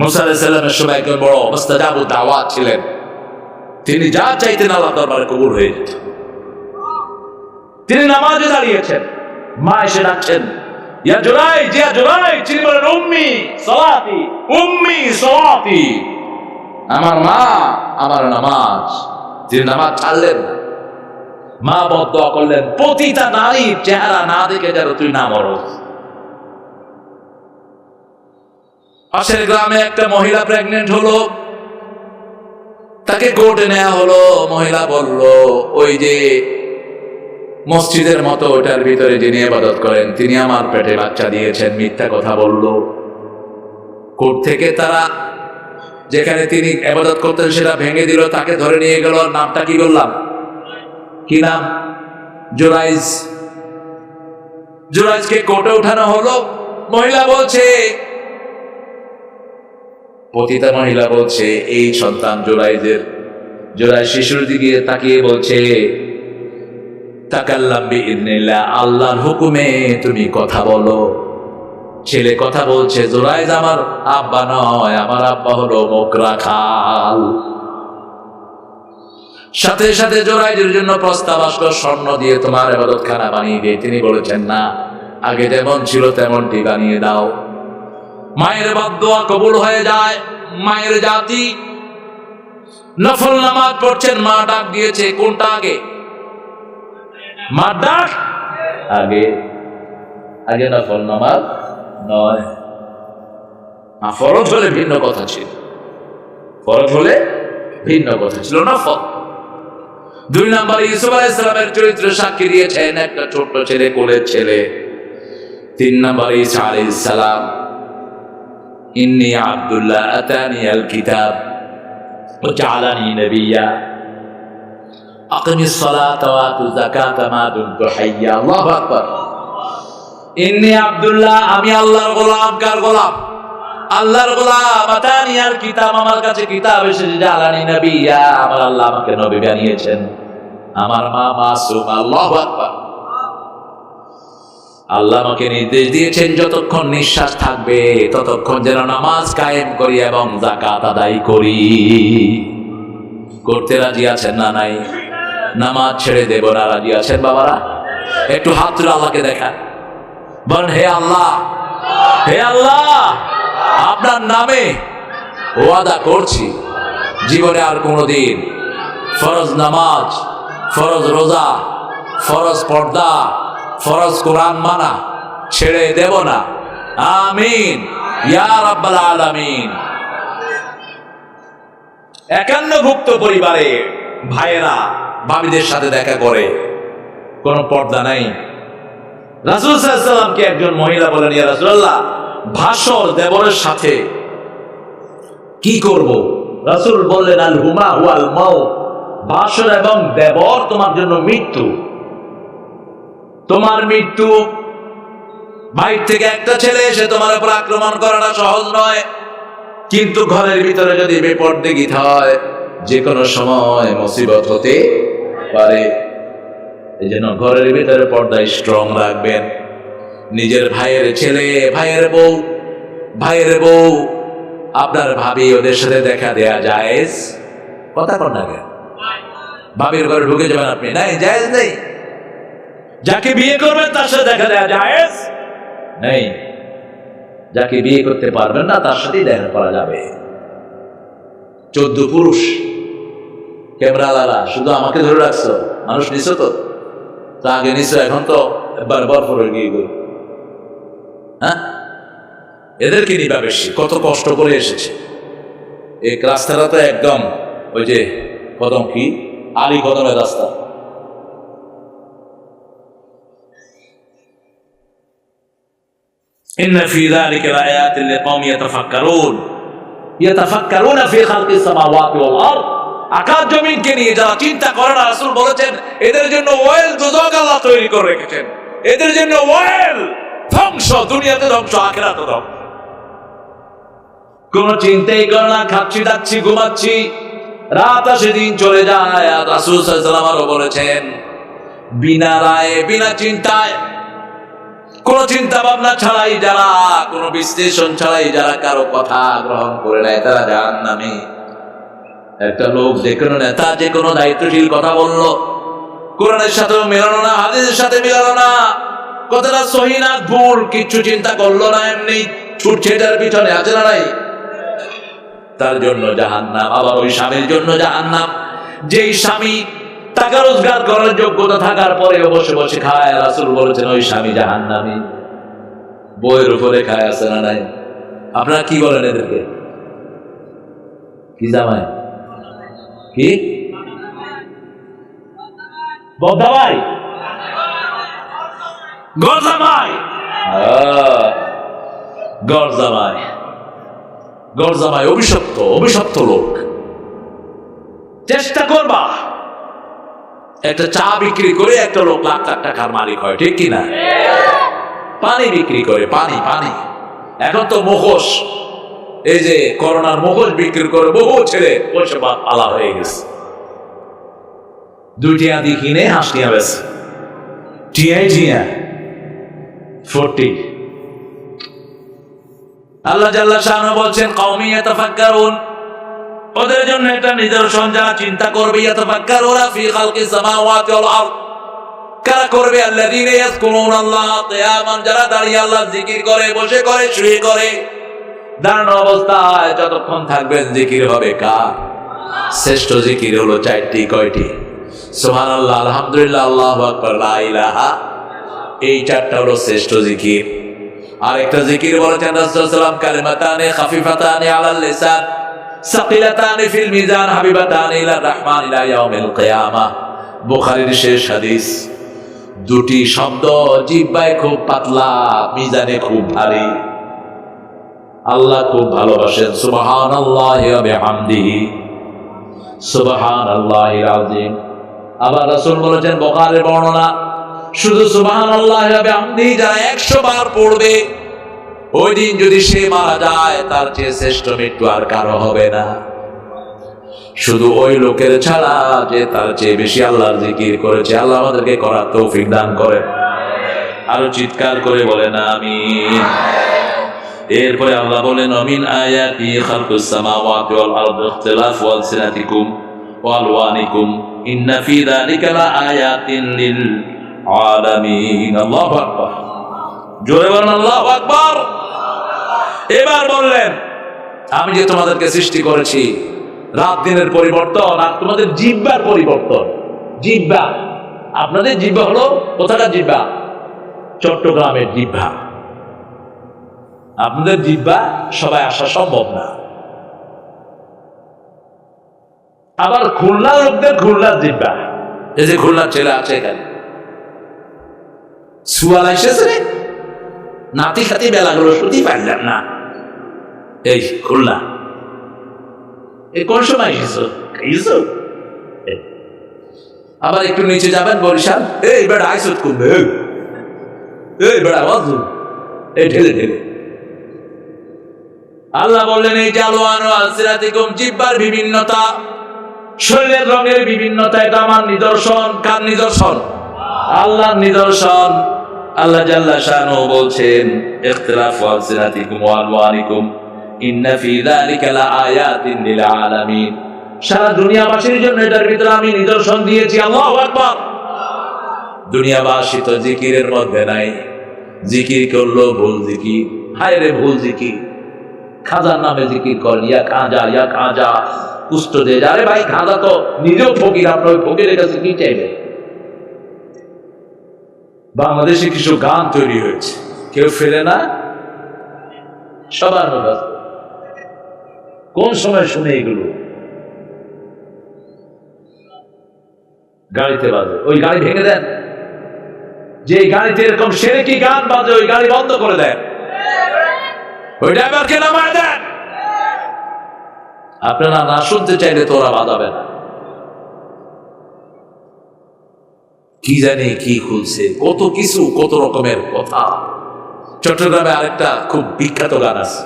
মুসা আলাইহিস সালামের সময় একজন বড় মুস্তাজাবু দাওয়াত ছিলেন। তিনি যা চাইতেন আল্লাহ দরবারে কবুল হয়ে যেত। তিনি নামাজে দাঁড়িয়েছেন, মা এসে ডাকছেন, ইয়া জুরাইজ, ইয়া জুরাইজ। তিনি বলেন, উম্মি সালাতি, উম্মি সালাতি, আমার মা, আমার নামাজ। তিনি নামাজ ছাড়লেন। মা বদদোয়া করলেন, প্রতিটা নারীর চেহারা না দেখে যেন তুই না মরস। পাশের গ্রামে একটা মহিলা প্রেগনেন্ট হলো, তাকে কোর্টে নেওয়া হলো। মহিলা বলল, ওই যে মসজিদের মতো ওটার ভিতরে যিনি ইবাদত করেন তিনি আমার পেটে বাচ্চা দিয়েছেন, মিথ্যা কথা বলল। কোর্ট থেকে তারা যেখানে তিনি ইবাদত করতেন সেটা ভেঙে দিল, তাকে ধরে নিয়ে গেল। নামটা কি বললাম? কি নাম? জুরাইজ। জুরাইজকে কোর্টে উঠানো হলো। মহিলা বলছে, পতিতা মহিলা বলছে, এই সন্তান জুরাইজের। জুরাইজ শিশুর দিকে তাকিয়ে বলছে, তাকাল্লাম বিইذنিল্লাহ, আল্লাহর হুকুমে তুমি কথা বলো। ছেলে কথা বলছে, জুরাইজ আমার আব্বা নয়, আমার আব্বা হলো মোকরা খাল। সাথে সাথে জুরাইজের জন্য প্রস্তাব আসলো, স্বর্ণ দিয়ে তোমার ইবাদতখানা বানিয়ে দিয়ে। তিনি বলেছেন, না, আগে যেমন ছিল তেমনটি বানিয়ে দাও। মায়ের বদদোয়া কবুল হয়ে যায়। মায়ের জাতি নফল নামাজ পড়ছেন, মা ডাক দিয়েছে। কোনটা আগে? মা ডাক আগে, আগে নফল নামাজ নয়। ফরজ হলে ভিন্ন কথা ছিল, ফরজ হলে ভিন্ন কথা ছিল, নফল। 2 নম্বরে ইউসুফ আলাইহিস সালামের চরিত্র সাক্ষী দিয়েছেন একটা ছোট্ট ছেলে, কোলের ছেলে। 3 নম্বরে ঈসা আলাইহিস সালাম, ইন্নী আব্দুল্লাহ আতানিয়াল কিতাব ওয়া জাআলানি নাবিয়্যা আকিমিস সালাতা ওয়া আতুজ যাকাতা মা দুমতু হাইয়্যা। আল্লাহু আকবার। ইন্নী আব্দুল্লাহ, আমি আল্লাহর গোলাম। কার গোলাম? আল্লাহর গোলাম। আতানিয়াল কিতাব, আমার কাছে কিতাব এসেছে। জাআলানি নাবিয়্যা, আমার আল্লাহ আমাকে নবী বানিয়েছেন। আমার মা মাসুম। আল্লাহু আকবার। আল্লাহ আমাকে নির্দেশ দিয়েছেন যতক্ষণ নিঃশ্বাস থাকবে ততক্ষণ যেন নামাজ কায়েম করি এবং যাকাত আদায় করি। করতে রাজি আছেন না নাই? নামাজ ছেড়ে দেব না, রাজি আছেন বাবারা? একটু হাত তুলে আল্লাহকে দেখা, বলেন, হে আল্লাহ, হে আল্লাহ, আপনার নামে ওয়াদা করছি জীবনে আর কোনোদিন ফরজ নামাজ, ফরজ রোজা, ফরজ পর্দা, ফরজ কোরআন মানা ছেড়ে দেব না। আমিন ইয়া রাব্বাল আলামিন। 51ভুক্ত পরিবারে ভাইয়েরা ভাবিদের সাথে দেখা করে, কোনো পর্দা নাই। রাসূল সাল্লাল্লাহু আলাইহি ওয়াসাল্লামকে একজন মহিলা বলেন, ইয়া রাসূলুল্লাহ, ভাসর দেবরের সাথে কি করব? রাসূল বললেন, আল হুমা ওয়াল মাউত, ভাসর এবং দেবর তোমার জন্য মৃত্যু। তোমার মৃত্যু। বাইরে থেকে একটা ছেলে এসে তোমার উপর আক্রমণ করাটা সহজ নয়, কিন্তু ঘরের ভিতরে যদি বেপরদেগী হয় যে কোনো সময় মুসিবত হতে পারে। এই জন্য ঘরের ভিতরে পর্দা স্ট্রং রাখবেন। নিজের ভাইয়ের ছেলে, ভাইয়ের বউ, ভাইয়ের বউ, আপনার ভাবি, ওদের সাথে দেখা দেয়া জায়েজ? কথা কর না কেন? ভাবির ঘরে ঢুকে যাবেন আপনি? নাই, জায়েজ নেই। যাকে বিয়ে করবেন তার সাথে দেখা দেয়া জায়েজ নেই। যাকে বিয়ে করতে পারবেন না তার সাথেই দেখা করা যাবে। 14 পুরুষ ক্যামেরাওয়ালা, শুধু আমাকে ধরে রাখছো, মানুষ নিছো তো? তা আগে নিছো, এখন তো একবার বরফর হয়ে গিয়ে গেল। হ্যাঁ, এদেরকে নিবা বেশি, কত কষ্ট করে এসেছে। এই রাস্তাটা তো একদম ওই যে কদম, কি আলী কদমের রাস্তা। ইন্না ফি যালিকা লাআয়াতিন লিকাওমিন ইয়াতাফাক্কারুনা ফি খালকিস সামাওয়াতি ওয়াল আরদ। আকাশ জমিনকে নিয়ে যারা চিন্তা করে না, রাসূল বলেছেন এদের জন্য ওয়েল দুজক আল্লাহ তৈরি করে রেখেছেন। এদের জন্য ওয়েল ধ্বংস, দুনিয়াতে ধ্বংস, আখিরাতে ধ্বংস। কোন চিন্তাই করে না, খাচ্ছি দাচ্ছি ঘুমাচ্ছি, রাত আসে দিন চলে যায়। আর রাসূল সাল্লাল্লাহু আলাইহি ওয়াসাল্লাম আরো বলেছেন বিনা রায়ে বিনা চিন্তায়, কোন চিন্তা ভাবনা ছাড়াই যারা, কোন বিশ্লেষণ ছাড়াই যারা কারো কথা গ্রহণ করে নেয় তারা জাহান্নামী। একটা লোক যে কোনো নেতা যে কোনো দায়িত্বশীল কথা বললো, কোরআনের সাথেও মেলানো না, হাদিসের সাথে মেলানো না, কথাটা সহি না ভুল কিছু চিন্তা করলো না, এমনি ছুটছে এটার পিছনে, আছে না নাই? তার জন্য জাহান্নাম। আবার ওই স্বামীর জন্য জাহান্নাম যেই স্বামী টাকা রোজগার করার যোগ্যতা থাকার পরে বসে বসে খায়। রাসূল বলেছেন ওই স্বামী জাহান্নামী। বইয়ের উপরে খায়, আছে না নাই? আপনারা কি বলেন এদেরকে? কি জামাই? কি বদামাই? গরজামাই? গরজামাই, গরজামাই অভিশপ্ত, অভিশপ্ত লোক। চেষ্টা করবা, একটা চা বিক্রি করে একটা লোক লাখ লাখ টাকার মালিক হয়, ঠিক কিনা? পানি বিক্রি করে, পানি পানি। এখন তো মুখোশ, এই যে করোনার মুখোশ বিক্রি করে বহু ছেলে পয়সা আলা হয়ে গেছে। দুটিয়া দিয়ে কিনে হাসিয়া বেছে, টিয়াই টিয়া 40। আল্লাহ জাল্লা শাআনহু বলছেন কওমি ইয়াতাফাক্কারুন, ওদের জন্য একটা নিদর্শন, যারা চিন্তা করবে। ইয়াতাফাক্কারুনা ফি খালকিস সামাওয়াতি ওয়াল আরদ, কারা করবে? আল্লাযীনা ইয়াযকুরুনাল্লাহ কিয়ামান, যারা দাঁড়িয়ে আল্লাহর জিকির করে, বসে করে, শুয়ে করে। দাঁড়ানো অবস্থায় যতক্ষণ থাকবেন জিকির হবে কার? শ্রেষ্ঠ জিকির হলো চারটি। কয়টি? সুবহানাল্লাহ, আলহামদুলিল্লাহ, আল্লাহু আকবার, লা ইলাহা। এই চারটা হলো শ্রেষ্ঠ জিকির। আরেকটা জিকির বলেছেন রাসূল সাল্লাল্লাহু আলাইহি ওয়াসাল্লাম, কালিমাতানি খাফিফাতানি আলাল লিসান সাকিলাতানি ফিল মিজান হাবিবাতানি ইলার রহমান ইলা ইয়াউমিল কিয়ামাহ। বুখারীর শেষ হাদিস। দুটি শব্দ জিহ্বায় খুব পাতলা, মিজানে খুব ভারী। আল্লাহ খুব ভালোবাসেন। সুবহানাল্লাহি ওয়া বিহামদিহি সুবহানাল্লাহিল আযীম। আবার রাসূল বলেছেন বুখারীর বর্ণনা, শুধু সুবহানাল্লাহি ওয়া বিহামদিহি যারা 100 বার পড়বে, ওই দিন যদি সে মারা যায় তার চেয়ে শ্রেষ্ঠ মৃত্যু আর কারো হবে না। শুধু ওই লোকের ছাড়া যে তার চেয়ে বেশি আল্লাহর জিকির করেছে। আল্লাহ আমাদেরকে করার তৌফিক দান করেন। আরো চিৎকার করে বলেন আমিন। এরপরে আল্লাহ বলেন মিন আয়াতি খালকুস সামাওয়াতি ওয়াল আরদি ইখতিলাফু আলসিনাতিকুম ওয়া আলওয়ানিকুম ইন্না ফি যালিকা লাআয়াতিন লিল আলামিন। আল্লাহু আকবার, জোরে বলেন আল্লাহু আকবার। এবার বললেন আমি যে তোমাদেরকে সৃষ্টি করেছি, রাত দিনের পরিবর্তন আর তোমাদের জিহ্বার পরিবর্তন। জিহ্বা, আপনাদের জিহ্বা হলো কোথাকার জিহ্বা? চট্টগ্রামের জিহ্বা। আপনাদের জিহ্বা সবাই আসা সম্ভব না। আবার খুলনার লোকদের খুলনার জিহ্বা, এই যে খুলনার ছেলে আছে এখানে, সুয়াল এসেছে, নাতি খাতি বেলাগুলো শুধু পারলাম না। এই খুলনা, এই কোন সময় এসেছো? আবার একটু নিচে যাবেন বরিশাল, এই বেড়া আইসত করবে, এই বেড়া বাজু, এই ঢেলে ঢেলে। আল্লাহ বললেন এই জালওয়ানু আলসিনাতিকুম, জিহ্বার বিভিন্নতা, শরীরের রঙের বিভিন্নতা, এটা আমার নিদর্শন। কার নিদর্শন? আল্লাহর নিদর্শন। আল্লাহ জাল্লা শাআনহু বলছেন ইখতিলাফু আলসিনাতিকুম ওয়া আলওয়ানিকুম ইন্না ফি যালিকা লাআয়াতিন লিল আলামিন। সারা দুনিয়াবাসীর জন্য এটার ভিতরে আমি নিদর্শন দিয়েছি। আল্লাহু আকবার। দুনিয়াবাসী তো জিকিরের মধ্যে নাই, জিকির করলো ভুল জিকির। হায় রে ভুল জিকির, খাজার নামে জিকির কর, ইয়া খাজা ইয়া খাজা, কুষ্ঠ দে। আরে ভাই খাজা তো নিজেও ফকির, আপনার ওই ফকিরের কাছে কি চাইবে? বাংলাদেশে কিছু গান তৈরি হয়েছে, কেউ ফেলে না, সবার মধ্যে। কোন সময় শুনে এগুলো? গাড়িতে বাজে, ওই গাড়ি ভেঙে দেন। যে গাড়িতে এরকম সেরেকি গান বাজে ওই গাড়ি বন্ধ করে দেন। ওই ড্রাইভারকে নামায় দেন। আপনারা না শুনতে চাইলে তো ওরা বাজাবে না। কি জানি কি খুলছে, কত কিছু, কত রকমের কথা। চট্টগ্রামে আরেকটা খুব বিখ্যাত গান আছে,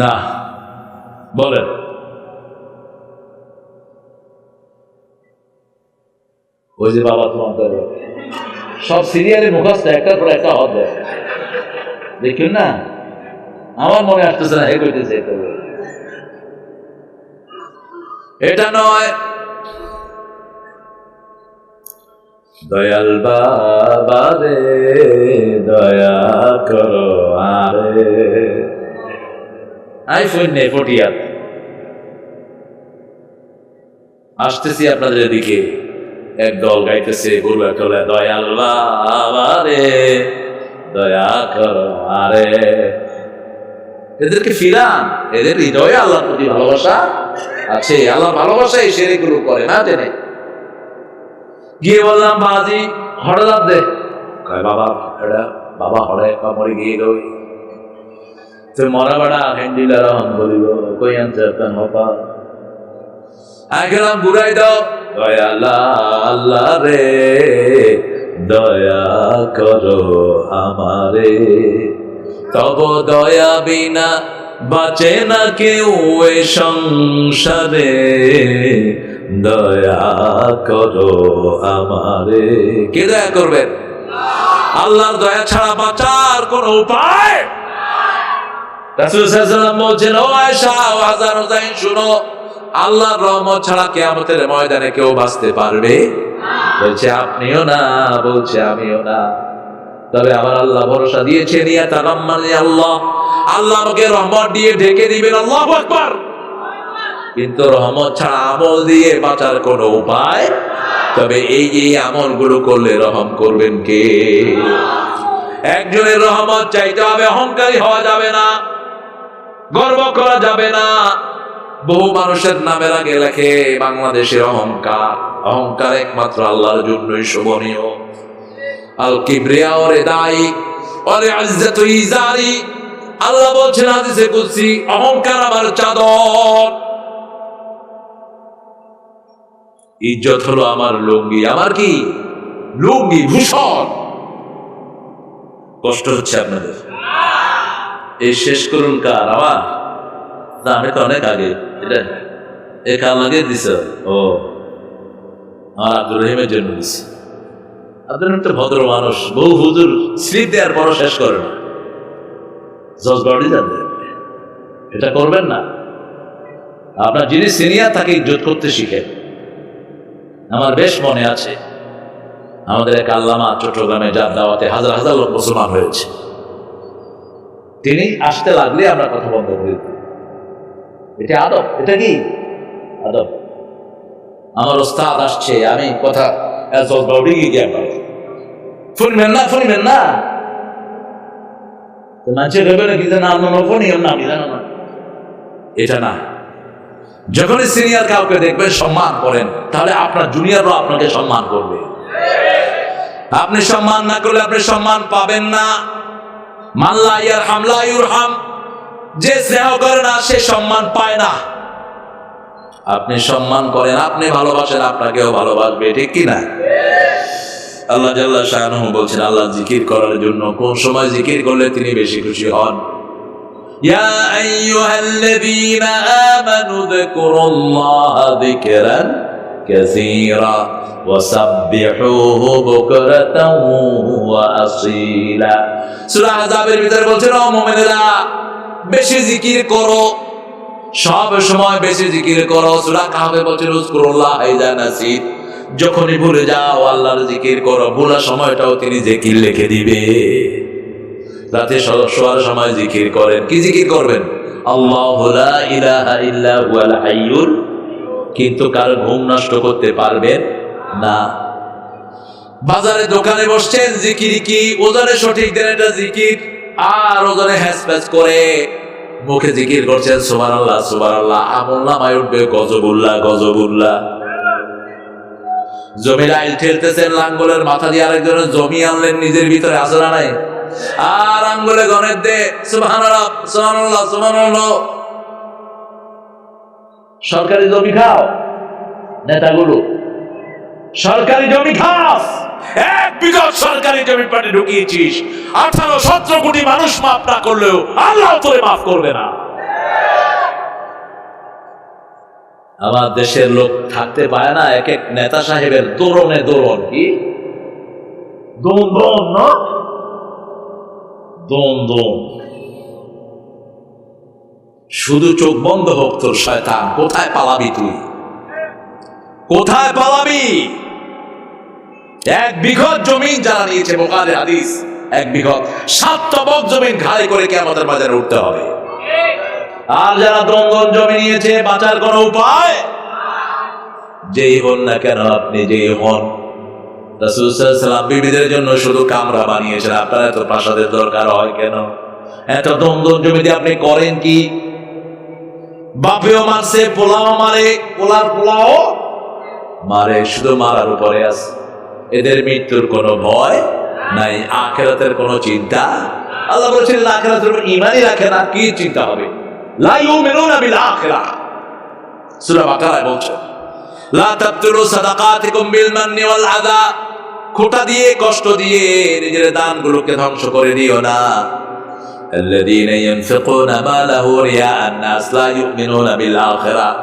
না বলেন, ওই যে বাবা তোমার সব সিরিয়ালে মুখস্থ একটার পর একটা হবে, দেখুন না, আমার মনে আসতেছে না, হে কইতেছে এটা নয়। দয়াল বাবা রে দয়া করো আরে, আইফোন নেই ফটিয়ার। আসতেছি আপনাদের এদিকে, এক দল গাইতেছে গুলা টলে, দয়াল বাবা রে দয়া করো আরে। এদেরকে ফিরান, এদের হৃদয়ে আল্লাহর প্রতি ভালোবাসা আছে, আল্লাহ ভালোবাসা এই সেরেগুলো করে না জেনে। গিয়ে বললাম বাজি হরে লাভ দে, কয় বাবা এটা বাবা হরে মরে গিয়ে গই তো মরা বেড়া হ্যান্ডিলার হন বলিব কই আনছে আপনার হপা গেলাম ঘুরাই দাও, কয় আল্লাহ আল্লাহ রে দয়া করো আমারে, তব দয়া বিনা বাঁচে না কেউ এ সংসারে, দয়া করো আমারে। কে দয়া করবেন? আল্লাহর দয়া ছাড়া বাঁচার কোন উপায়? রাসূল সাল্লাল্লাহু আলাইহি ওয়াসাল্লাম বলেছেন, ও আয়েশা ও হাজার হোসাইন শুনো, আল্লাহর রহমত ছাড়া কিয়ামতের ময়দানে কেউ বাঁচতে পারবে না। বলছে আপনিও না, বলছে আমিও না, তবে আমার আল্লাহ ভরসা দিয়েছেন, ইয়াতারাম্মানি আল্লাহ, আল্লাহ আমাকে রহমত দিয়ে ঢেকে দিবেন। আল্লাহু আকবার। কিন্তু রহমত ছাড়া আমল দিয়ে বাঁচার কোনো উপায়, তবে এই আমলগুলো করলে রহম করবেন কে? একজনের রহমত চাইতে হবে, অহংকারী হওয়া যাবে না, গর্ব করা যাবে না। বহু মানুষের নামের আগে লেখে বাংলাদেশের অহংকার, অহংকার একমাত্র আল্লাহর জন্যই শোভনীয়। আল কিবরিয়া ওরে দায়ী ওরে ইজ্জতু ইজারি, আল্লাহ বলছেন হাদিসে কুদসি, অহংকার আমার চাদর, ইজ্জত হলো আমার লুঙ্গি। আমার কি লুঙ্গি, ভূষণ। কষ্ট হচ্ছে আপনাদের? এই শেষ করুন কার? আমার না, আমি তো অনেক আগে, এটা এ কাল আগে দিছ। ও আমার আব্দুর রহিমের জন্য দিছি। আব্দুর রহিম তো ভদ্র মানুষ, বহু হুজুর স্লিপ দেওয়ার পরও শেষ করে না, জজবাড়ি যাবে, এটা করবেন না। আপনার যিনি সিনিয়র তাকে ইজ্জত করতে শিখেন। আমার বেশ মনে আছে, আমাদের এক আল্লামা চট্টগ্রামে যার দাওয়াতে হাজার হাজার লোক মুসলমান হয়েছে, তিনি আসতে লাগলে আমরা কথা বন্ধ করি। এটা আদব, এটা কি আদব? আমার ওস্তাদ আসছে, আমি কথা শুনবেন না, শুনবেন না, নাচে ভেবে নাকি এটা না। যখনই সিনিয়র কাউকে দেখবেন সম্মান করেন, তাহলে আপনার জুনিয়ররা আপনাকে সম্মান করবে। আপনি সম্মান না করলে আপনি সম্মান পাবেন না। মাল্লা ইয়ারহাম লা ইউরহাম, যে স্নেহ করে না সে সম্মান পায় না। আপনি সম্মান করেন, আপনি ভালোবাসেন, আপনাকেও ভালোবাসবে, ঠিক কি না? আল্লাহ জাল্লা শাআনুহু বলছেন, আল্লাহ জিকির করার জন্য কোন সময় জিকির করলে তিনি বেশি খুশি হন। ইয়া আইয়ুহাল্লাযীনা আমানু যিকুরুল্লাহা যিকরান কাসীরা ওয়াসাব্বিহুহু বুকরাতাও ওয়া আসীলা। সূরা আহজাবের ভিতরে বলছেন, ও মুমিনেরা বেশি জিকির করো, সব সময় বেশি জিকির করো। সূরা কাহফে বলছেন, উযকুরুল্লাহ ইযা নাসিত, যখনই ভুলে যাও আল্লাহর জিকির করো, ভুলার সময়টাও তিনি জিকির লিখে দিবে। রাতে শোয়ার সময় জিকির করেন, কি জিকির করবেন? আল্লাহু লা ইলাহা ইল্লা হুয়াল হাইয়ুল, কিন্তু কার ঘুম নষ্ট করতে পারবেন না। বাজারে দোকানে বসছেন, জিকির কি ওজনে সঠিক দেন এটা জিকির, আর ওজনে হ্যাসপ্যাস করে মুখে জিকির করছেন সুবহানাল্লাহ সুবহানাল্লাহ, আমল নামায় উঠবে গজবুল্লাহ গজবুল্লাহ। জমির আইল ঠেলতেছেন, লাঙ্গলের মাথা দিয়ে আরেকজনের জমি আনলেন, নিজের ভিতরে আসরা নাই, আর আঙ্গুলে গণের দে সুবহানাল্লাহ সুবহানাল্লাহ সুবহানাল্লাহ। সরকারি জমি খাও নেতাগুলো, সরকারি জমি খাস, 1 বিঘা সরকারি জমি পাটে ঢুকিয়েছিস, 18-17 কোটি মানুষ মাফ না করলেও আল্লাহ তোরে মাফ করবে না। আমার দেশের লোক থাকতে পায় না, এক এক নেতা সাহেবের দোরনে দোরন, কি দোন দোন না দোন দোন, শুধু চোখ বন্ধ হোক তোর শয়তান। কোথায় পালাবি তুই, কোথায় পালাবি? 1 বিঘা জমি যারা নিয়েছে, বুখারী হাদিস, 1 বিঘা 7 তবক জমি ঘাড়ে করে কিয়ামতের বাজারে উঠতে হবে। আর যারা দঙ্গল জমি নিয়েছে, বাঁচার কোনো উপায়? যেই হন না কেন আপনি, যেই হন, রাসূল সাল্লাল্লাহু আলাইহি ওয়াসাল্লাম বিবিদের জন্য শুধু কামরা বানিয়েছেন, আপনার এত প্রাসাদের দরকার হয় কেন? এত দঙ্গল জমিতে আপনি করেন কি? বাপেও মারছে, পোলাও মারে, পোলাও মারে, শুধু মারার উপরে আছে। এদের মৃত্যুর কোনো ভয় নাই, আখিরাতের কোনো চিন্তা। আল্লাহ বলেছেন আখিরাতের উপর ঈমানই রাখে না, কি চিন্তা হবে? লা ইউমিনুনা বিল আখিরাহ, সূরা বাকারায় বলছে লা তাবতুলু সাদাকাতিকুম বিল মান্নি ওয়াল আযা, খোঁটা দিয়ে, কষ্ট দিয়ে নিজের দানগুলোকে ধ্বংস করে দিও না। আল্লাযীনা ইউনফিকুনা মালাহু রিয়াআন নাস লা ইউমিনুনা বিল আখিরাহ,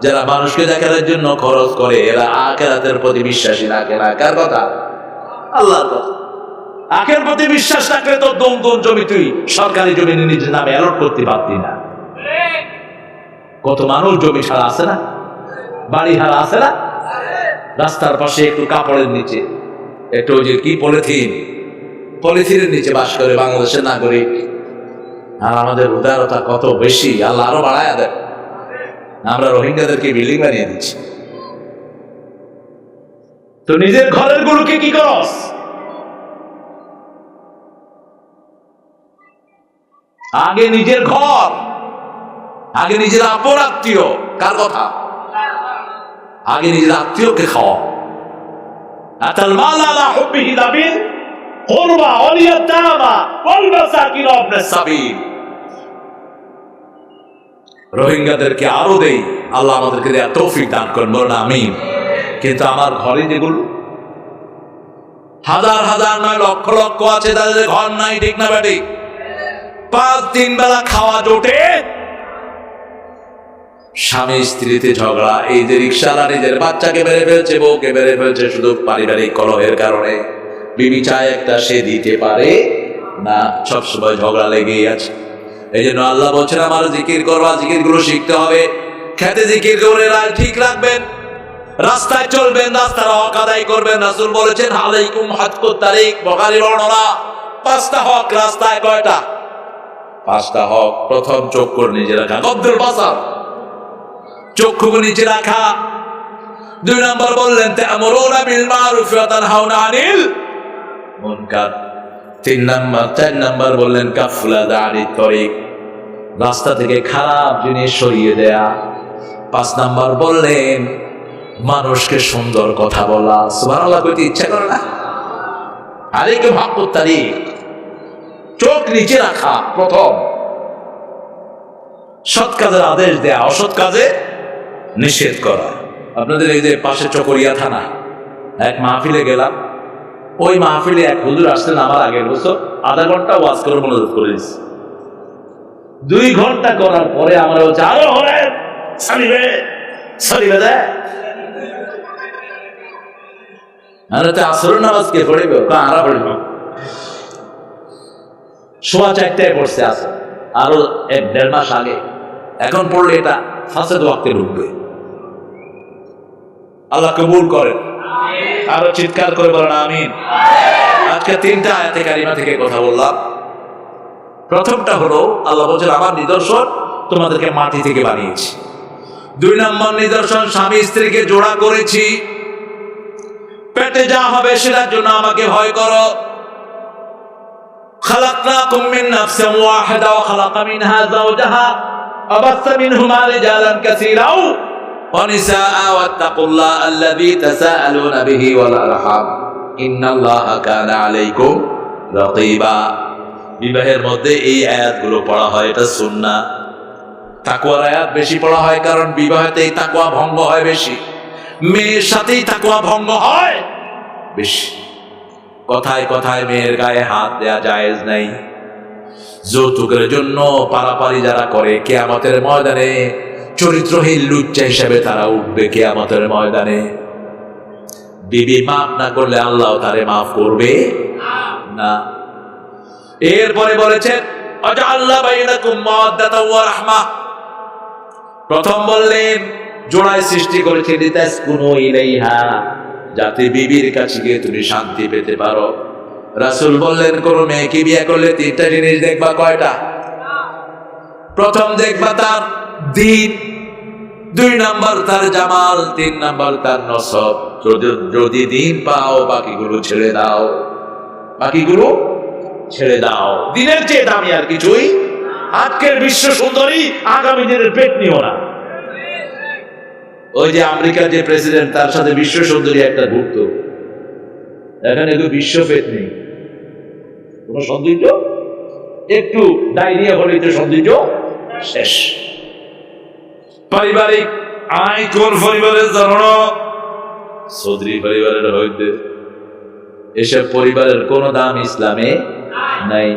যারা মানুষকে দেখানোর জন্য খরচ করে, এরা আখিরাতের প্রতি বিশ্বাসী রাখে না। কার কথা? আল্লাহর কথা। আখিরাতের প্রতি বিশ্বাস রাখলে তো দমদম জমি তুই সরকারি জমি নিজের নামে অ্যালট করতে পারতি না। কত মানুষ জমি ছাড়া আছে না, বাড়ি হারা আছে না, রাস্তার পাশে একটু কাপড়ের নিচে, একটু ওই যে কি পলিথিনের নিচে বাস করে বাংলাদেশের নাগরিক। আর আমাদের উদারতা কত বেশি, আল্লাহ আরো বাড়ায় দেয়। আমরা রোহিঙ্গাদেরকে বিল্ডিং বানিয়ে দিচ্ছি, তো নিজের ঘরের গুলোকে কি করস? আগে নিজের ঘর, আগে নিজের আপন আত্মীয়। কার কথা? আগে নিজের আত্মীয়কে খাওয়া। আতাল মাল আলা হুব্বিহি যাবিল কুরবা ওয়াল ইয়াতামা ওয়াল মাসাকিন ওয়াবনাস সাবিল। রোহিঙ্গাদেরকে আরো দেই, আল্লাহ আমাদেরকে দেয়া তৌফিক দান করেন, বলুন আমিন। কিন্তু আমার ঘরে যেগুলো হাজার হাজার নয় লক্ষ লক্ষ আছে, তাদের ঘর নাই, ঠিক না বেটি? 5-3 বেলা খাওয়া জোটে, স্বামী স্ত্রীতে ঝগড়া, এই যে রিকশালা নিজের বাচ্চাকে মেরে ফেলছে, বউকে মেরে ফেলছে, শুধু পারিবারিক কলহের কারণে। বিবি চায় একটা, সে দিতে পারে না, সবসময় ঝগড়া লেগেই আছে। এই জন্য আল্লাহ বলছেন আমার জিকির করবা, জিকির গুলো শিখতে হবে। খেতে জিকির করে ঠিক রাখবেন, রাস্তায় চলবেন, রাস্তার হক আদায় করবেন। রাসূল বলেছেন আলাইকুম হাক্কুত তারিক, বুখারী বর্ণনা। 5টা হক রাস্তায়, কয়টা? 5টা হক। প্রথম চক্ষু নিজে রাখা, গদ্দুল বাসার, চক্ষুকে নিচে রাখা। 2 নম্বর বললেন তা'মুরুনা বিল মারুফ ওয়া তানহাউনা আনিল মুনকার। 4 নম্বর বললেন কাফলা দানিত তরিক, রাস্তা থেকে খারাপ জিনিস সরিয়ে দেয়া। 5 নম্বর বললেন মানুষকে সুন্দর কথা বলা। সুবহানাল্লাহ, কইতে ইচ্ছা করে না? আলাইকুম হাক্কুত তারিক, চোখ নিচে রাখা প্রথম। সৎ কাজের আদেশ দেয়া, অসৎ কাজে নিষেধ করা। আপনাদের এই যে পাশে চকরিয়া থানা, এক মাহফিলে গেলাম। ওই মাহফিলে এক হুজুর আসতেন আমার আগের বছর, আধা ঘন্টা ওয়াজ করে মনোযোগ করে দিচ্ছে। 2 ঘন্টা করার পরে আমরা বলছি আরো হলেন সালিবে দেয়, আরে তো আসরের নামাজ কে পড়িবে? আরা পড়িব। 4:15 পড়ছে আসর, আরো 1-1.5 মাস আগে। এখন পড়লে এটা ফাসেদ ওয়াক্তে ঢুকবে। আল্লাহ কবুল করেন, আরো চিৎকার করে বলেন আমিন। আজকে 3টা আয়াতে কারিমা থেকে কথা বললাম। প্রথমটা হলো আল্লাহ বলেছেন আমার নিদর্শন তোমাদেরকে মাটি থেকে বানিয়েছি। 2 নম্বর নিদর্শন স্বামী স্ত্রীকে জোড়া করেছি। পেটে যা হবে সেটার জন্য আমাকে ভয় করো। খালাকনাকুম মিন নাফসিন ওয়াহিদা ওয়া খালাকা মিনহা যাওজাহা ওয়া বাসসা মিনহুমা রিজালান কাসীরা ওয়ানিসাআ ওয়াত্তাকুল্লাহ আল্লাযী তাসাআলুনা বিহি ওয়াল আরহাম ইন্নাল্লাহা কানা আলাইকুম রাকীবা। বিবাহের মধ্যে এই আয়াতগুলো পড়া হয়, এটা সুন্নাহ। তাকওয়ার আয়াত বেশি পড়া হয় কারণ বিবাহেতেই তাকওয়া ভঙ্গ হয় বেশি, মেয়ের সাথেই তাকওয়া ভঙ্গ হয় বেশি। কথায় কথায় মেয়ের গায়ে হাত দেয়া জায়েজ নাই। যৌতুকের জন্য পারাপারি যারা করে, কিয়ামতের ময়দানে চরিত্রহীন লুচ্চা হিসেবে তারা উঠবে কিয়ামতের ময়দানে। বিবি মাফ না করলে আল্লাহ তারে মাফ করবে না। এরপরে বলেছেন আল্লাহ বাইনাকুম মাওয়াদ্দাতাও ওয়া রাহমাহ। প্রথম বললেন জোড়ায় সৃষ্টি করেছে লিতাসকুনু ইলাইহা, যাতে বিবির কাছে গিয়ে তুমি শান্তি পেতে পারো। রাসূল বললেন কোন মেয়েকে বিয়ে করলে তিনটা জিনিস দেখবা। কয়টা? প্রথম দেখবা তার দ্বীন, 2 নাম্বার তার জামাল, 3 নাম্বার তার নসব। যদি দ্বীন পাও বাকিগুলো ছেড়ে দাও, বাকিগুলো ছেড়ে দাও। দিনের চেয়ে দামি আর কিছুই। আজকের বিশ্ব সুন্দরী আগামী দিনের পেট নিও না। ওই যে আমেরিকার যে প্রেসিডেন্ট, তার সাথে বিশ্ব সুন্দরী একটা ঘুরতো, এখানে বিশ্ব পেট নেই, কোন সৌন্দর্য, একটু ডায়রিয়া হলেই তো সৌন্দর্য শেষ। পারিবারিক আয় কোন পরিবারের জন্য? চৌধুরী পরিবারের হইতে। এসব পরিবারের কোন দাম ইসলামে নাই।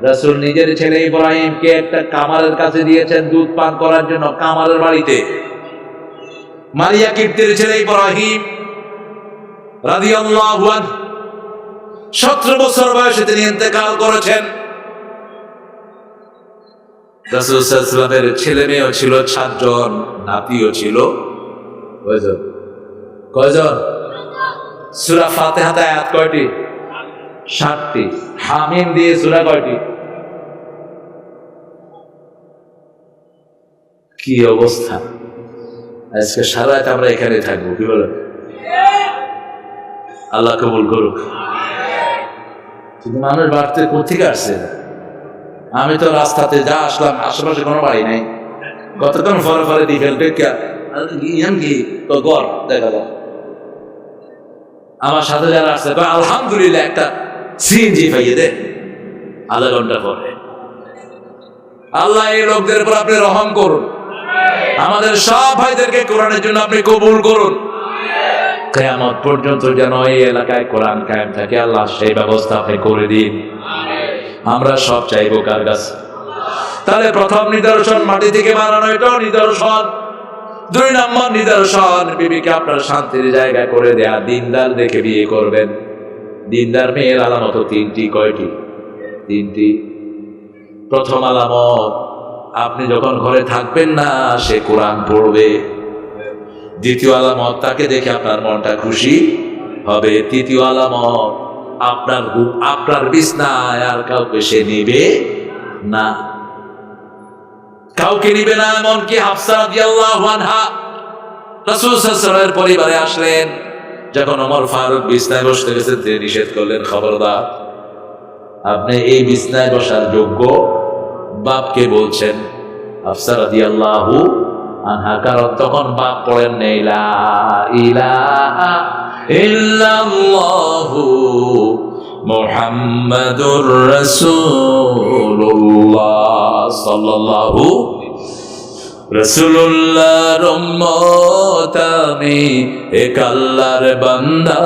রাসূল নিজের ছেলে ইব্রাহিমকে একটা কামারের কাছে দিয়েছেন দুধ পান করার জন্য, কামারের বাড়িতে। মারিয়া কিপ্তের ছেলে ইব্রাহিম রাদিয়াল্লাহু আনহু 17 বছর বয়সে তিনি ইন্তেকাল করেছেন। রাসূল সাল্লাল্লাহু আলাইহি ওয়াসাল্লামের ছেলে মেয়েও ছিল 7 জন, নাতিও ছিল কয়জন? সূরা ফাতিহাতে আয়াত কয়টি? 7টি। হামিম দিয়ে সূরা কয়টি? কি অবস্থা! আজকে সারা রাত আমরা এখানে থাকবো, কি বলেন? আল্লাহ কবুল করুক। কিন্তু মানুষ বাড়তে কোথেকে আসছে? আমি তো রাস্তাতে যা আসলাম, আশেপাশে কোনো বাড়ি নাই। কতক্ষণ ফরে ফরে ডিফেল কি তো গড় দেখা যায়। আমার সাথে যারা আসছে আলহামদুলিল্লাহ একটা সিএনজি পাইয়ে দে, আধা ঘন্টা পরে। আল্লাহ এই লোকদের উপর আপনি রহম করুন। আমাদের সব ভাইদেরকে কোরআনের জন্য আপনি কবুল করুন। কিয়ামত পর্যন্ত যেন এই এলাকায় কোরআন কায়েম থাকে, আল্লাহ সেই ব্যবস্থা আপনি করে দিন। আমরা সব চাইবো কার কাছে? তাহলে প্রথম নিদর্শন মাটি থেকে বানানো, এটাও নিদর্শন। 2 নম্বর নিদর্শন, বিবিকে আপনার শান্তির জায়গায় করে দেয়া। দিনদার দেখে বিয়ে করবেন। দিনদার মেয়ের আলামত 3টি। কয়টি? 3টি। প্রথম আলামত, আপনি যখন ঘরে থাকবেন না সে কোরআন পড়বে। দ্বিতীয় আলামত, তাকে দেখে আপনার মনটা খুশি হবে। তৃতীয় আলামত, আপনার বিছনায় আর কাউকে সে নিবে না, কাউকে নিবে না। এমনকি হাফসা রাদিয়াল্লাহু আনহা রাসূল সাল্লাল্লাহু আলাইহি ওয়াসাল্লামের পরিবারে আসলেন। যখন ওমর ফারুক বিছনায় বসতে গেছেন, তিনি নিষেধ করলেন, খবরদার, আপনি এই বিছনায় বসার যোগ্য। বাপকে বলছেন হাফসা রাদিয়াল্লাহু আনহা, কারণ তখন বাপ পড়েন নেই লা ইলাহা ইল্লাল্লাহু মুহাম্মাদুর রাসূলুল্লাহ সাল্লাল্লাহু রাসূলুল্লাহর উম্মত আমি, এক আল্লাহর বান্দা,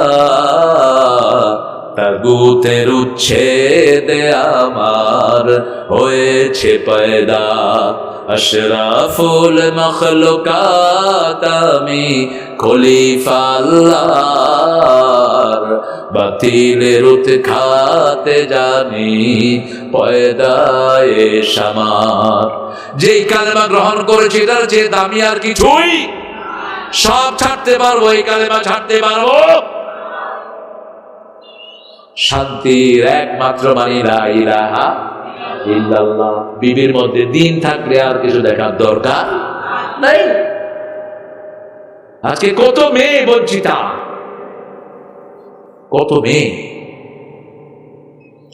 তাগুতের উচ্ছেদে আমার হয়েছে পয়দা। আশরাফুল মখলুকাত আমি, খলিফা আল্লাহর, বাতিলের উৎখাতে জানি পয়দায়ে শামার। যেই কালেমা গ্রহণ করেছি তার চেয়ে দামি আর কিছুই। সব ছাড়তে পারবো, এই কালেমা ছাড়তে পারবো। শান্তির একমাত্র মানি লা ইলাহা ইল্লাল্লাহ। বিবির মধ্যে দিন থাকলে আর কিছু দেখার দরকার নাই। আজকে কত মেয়ে বঞ্চিতা, কত মেয়ে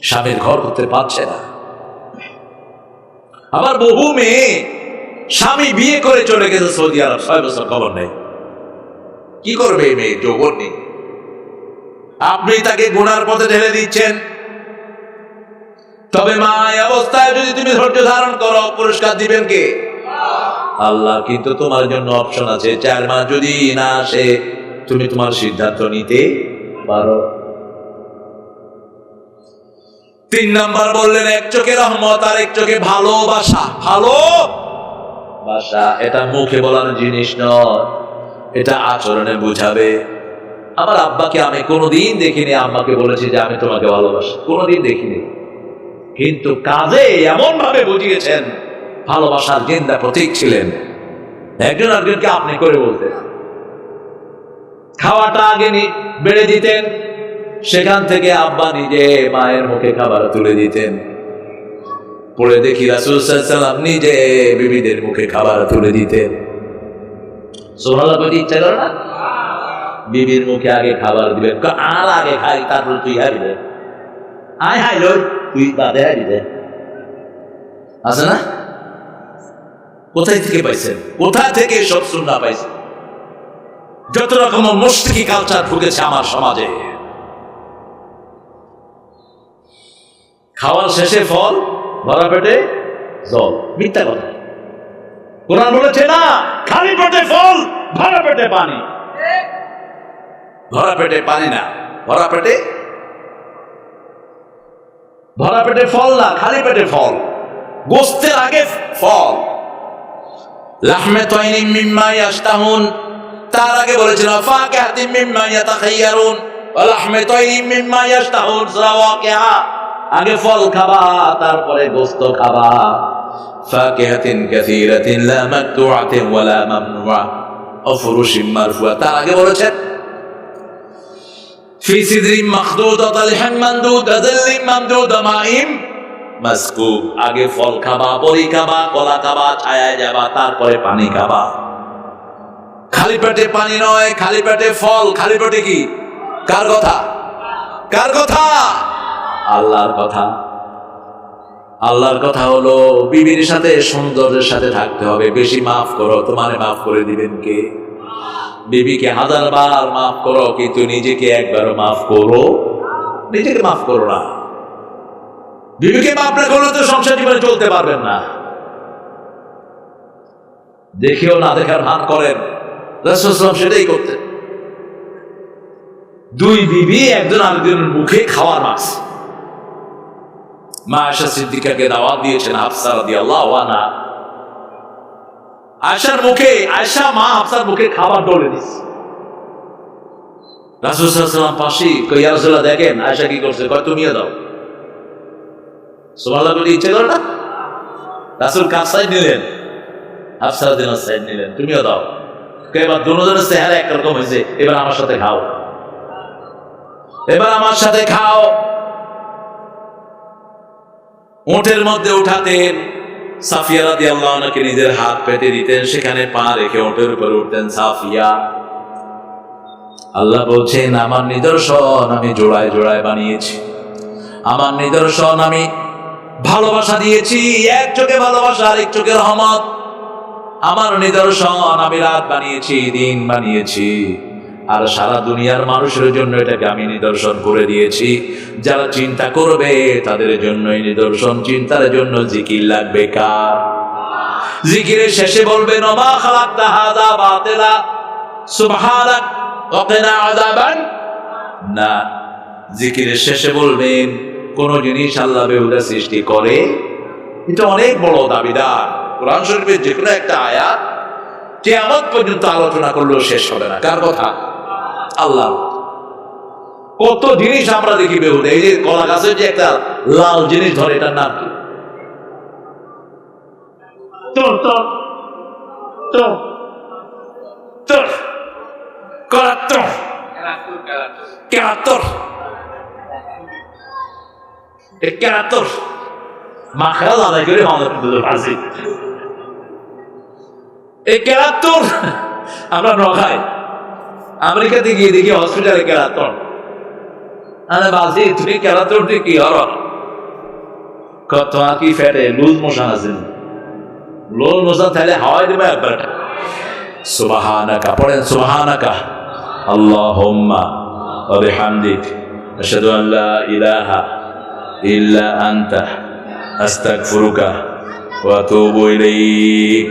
স্বামীর ঘর করতে পারছে না। আবার বহু মেয়ে স্বামী বিয়ে করে চলে গেছে সৌদি আরব, 6 বছর খবর নেই। কি করবে এই মেয়ে? যৌবন নেই। আপনি তাকে গুনার পথে ঢেলে দিচ্ছেন। তবে মা, এই অবস্থায় যদি তুমি ধৈর্য ধারণ করো, পুরস্কার দিবেন কে? আল্লাহ। কিন্তু তোমার জন্য অপশন আছে, 4 মাস যদি না আসে তুমি তোমার সিদ্ধান্ত নিতে পারো। 3 নাম্বার বললেন, এক চোখে রহমত আর এক চোখে ভালোবাসা। ভালোবাসা এটা মুখে বলার জিনিস নয়, এটা আচরণে বুঝাবে। আমার আব্বাকে আমি কোনোদিন দেখিনি আম্মাকে বলেছি যে আমি তোমাকে ভালোবাসি, কোনোদিন দেখিনি। কিন্তু কাজে এমন ভাবে বুঝিয়েছেন, ভালোবাসার জিন্দা প্রতীক ছিলেন। একজন আরেকজনকে আপনি করে বলতেন। খাওয়াটা আগে বেড়ে দিতেন, সেখান থেকে আব্বা নিজে মায়ের মুখে খাবার তুলে দিতেন। পড়ে দেখি রাসূল সাল্লাল্লাহু আলাইহি ওয়াসাল্লাম নিজে বিবিদের মুখে খাবার তুলে দিতেন। সুবহানাল্লাহ, বলতে ইচ্ছা করে না? বিবির মুখে আগে খাবার দিবেন, আর আগে খাই, তারপর তুই হারিবে। আয় হাই লই, তুই বাদে হারিবে। আছে না? কোথায় থেকে পাইছেন? কোথায় থেকে সব সুন্নাহ পাইছেন? যত রকম মুশরিকি কালচার ঢুকেছে আমার সমাজে। খাওয়ার শেষে ফল, ভরা পেটে জল। মিথ্যা কথা। কোরআন বলেছে না, খালি পেটে ফল, ভরা পেটে পানি। ভরা পেটে পানি না, ভরা পেটে ফল না, খালি পেটে ফল। গোস্তের আগে ফল। লাহমে তাইনিম মিম্মা ইয়াশতাহুন, তার আগে বলেছিল ফাকিহাতিন মিম্মা ইয়াতাখায়্যারুন ওয়া লাহমে তাইনিম মিম্মা ইয়াশতাহুন। সূরা ওয়াকিয়া। আগে ফল খাবা, তারপরে গোস্ত খাবা। ফাকিহাতিন কাসীরাতিন লা মাকতুআতিন ওয়া লা মামনুআ ওয়া ফুরুশিন মারফুআ। তার আগে বলেছেন ফি সিদরিন মাখদুদাতিন লাহম মামদুদ আযাল্লিম মামদুদ মাইম মাসকুব। আগে ফল খাবা, বড়ি খাবা, কলা খাবা, ছায়ায় যাবা, তারপরে পানি খাবা। খালি পেটে পানি নয়, খালি পেটে ফল। খালি পেটে কি? কার কথা? কার কথা? আল্লাহর কথা। আল্লাহর কথা হলো বিবির সাথে সৌন্দর্যের সাথে থাকতে হবে। বেশি মাফ করো, তোমারে মাফ করে দিবেন কে? বিবিকে 1000 বার মাফ করো, কিন্তু নিজেকে একবারও মাফ করো, নিজেকে মাফ করো না। বিবিকে মাফ না করলে তো সংসার জীবনে চলতে পারবেন না। দেখেও না দেখার ভান করেন, রাসূল সাল্লাল্লাহু আলাইহি ওয়াসাল্লাম সেটাই করতেন। 2 বিবি একজন আরেকজনের মুখে খাওয়ার মাছ। মা আয়েশা সিদ্দিকাকে দাওয়াত দিয়েছেন হাফসা রাদিয়াল্লাহু আনহা। আয়েশার মুখে, আয়েশা মা হাফসার মুখে খাবার ডলে দিচ্ছে। রাসূল সাল্লাল্লাহু আলাইহি ওয়াসাল্লাম পাশে, কই ইয়া রাসূলুল্লাহ দেখেন আয়েশা কি করছে, কয় তুমিও দাও। সুবহানাল্লাহ, বলি ইচ্ছে করে না? রাসূল কার সাইড নিলেন? হাফসা রাদিয়াল্লাহু সাইড নিলেন, তুমিও দাও। এবার দুজনের চেহারা একরকম হয়েছে, এবার আমার সাথে খাও, এবার আমার সাথে খাও। ওটের মধ্যে উঠাতেন, সাফিয়া রাদিয়াল্লাহু আনহাকে নিজের হাত পেতে দিতেন, সেখানে পা রেখে ওটের উপর উঠতেন সাফিয়া। আল্লাহ বলছেন আমার নিদর্শন আমি জোড়ায় জোড়ায় বানিয়েছি, আমার নিদর্শন আমি ভালোবাসা দিয়েছি। এক চোখে ভালোবাসা, আরেক চোখে রহমত। আমার নিদর্শন আমি রাত বানিয়েছি, দিন বানিয়েছি, আর সারা দুনিয়ার মানুষের জন্য এটাকে আমি নিদর্শন করে দিয়েছি। যারা চিন্তা করবে তাদের জন্যই নিদর্শন। চিন্তার জন্য জিকির লাগবে কার? জিকিরের শেষে বলবেন ওমা খালাকতা হাযা বাতিলা সুবহানাক ওয়া কিনা আযাবান না। জিকিরের শেষে বলবেন কোন জিনিস আল্লাহ বেহুদা সৃষ্টি করে, এটা অনেক বড় দাবিদার। কোরআন শরীফের যে কোনো একটা আয়াত কিয়ামত পর্যন্ত আলোচনা করলেও শেষ হবে না। কার কথা? আল্লাহ। কত জিনিস আমরা দেখি বেহুদা। এই যে কলা গাছের যে একটা লাল জিনিস ধরে, এটার নাম কি? মাখরাল আদায় করে আমরা নখাই আমেরিকাতে গিয়ে দেখি হসপিটালে কেরাতন। আরে বাজি তুমি কেরাতন কি হর কত কি ফেটে লুজ মোশন আছে, লোল মোজান তাহলে হাওয়াই দিবে একবার। সুবহানাকা পড়েন, সুবহানাকা আল্লাহুম্মা ওয়া বিহামদিক আশহাদু আন লা ইলাহা ইল্লা আনতা আস্তাগফিরুকা ওয়া আতুবু ইলাইক।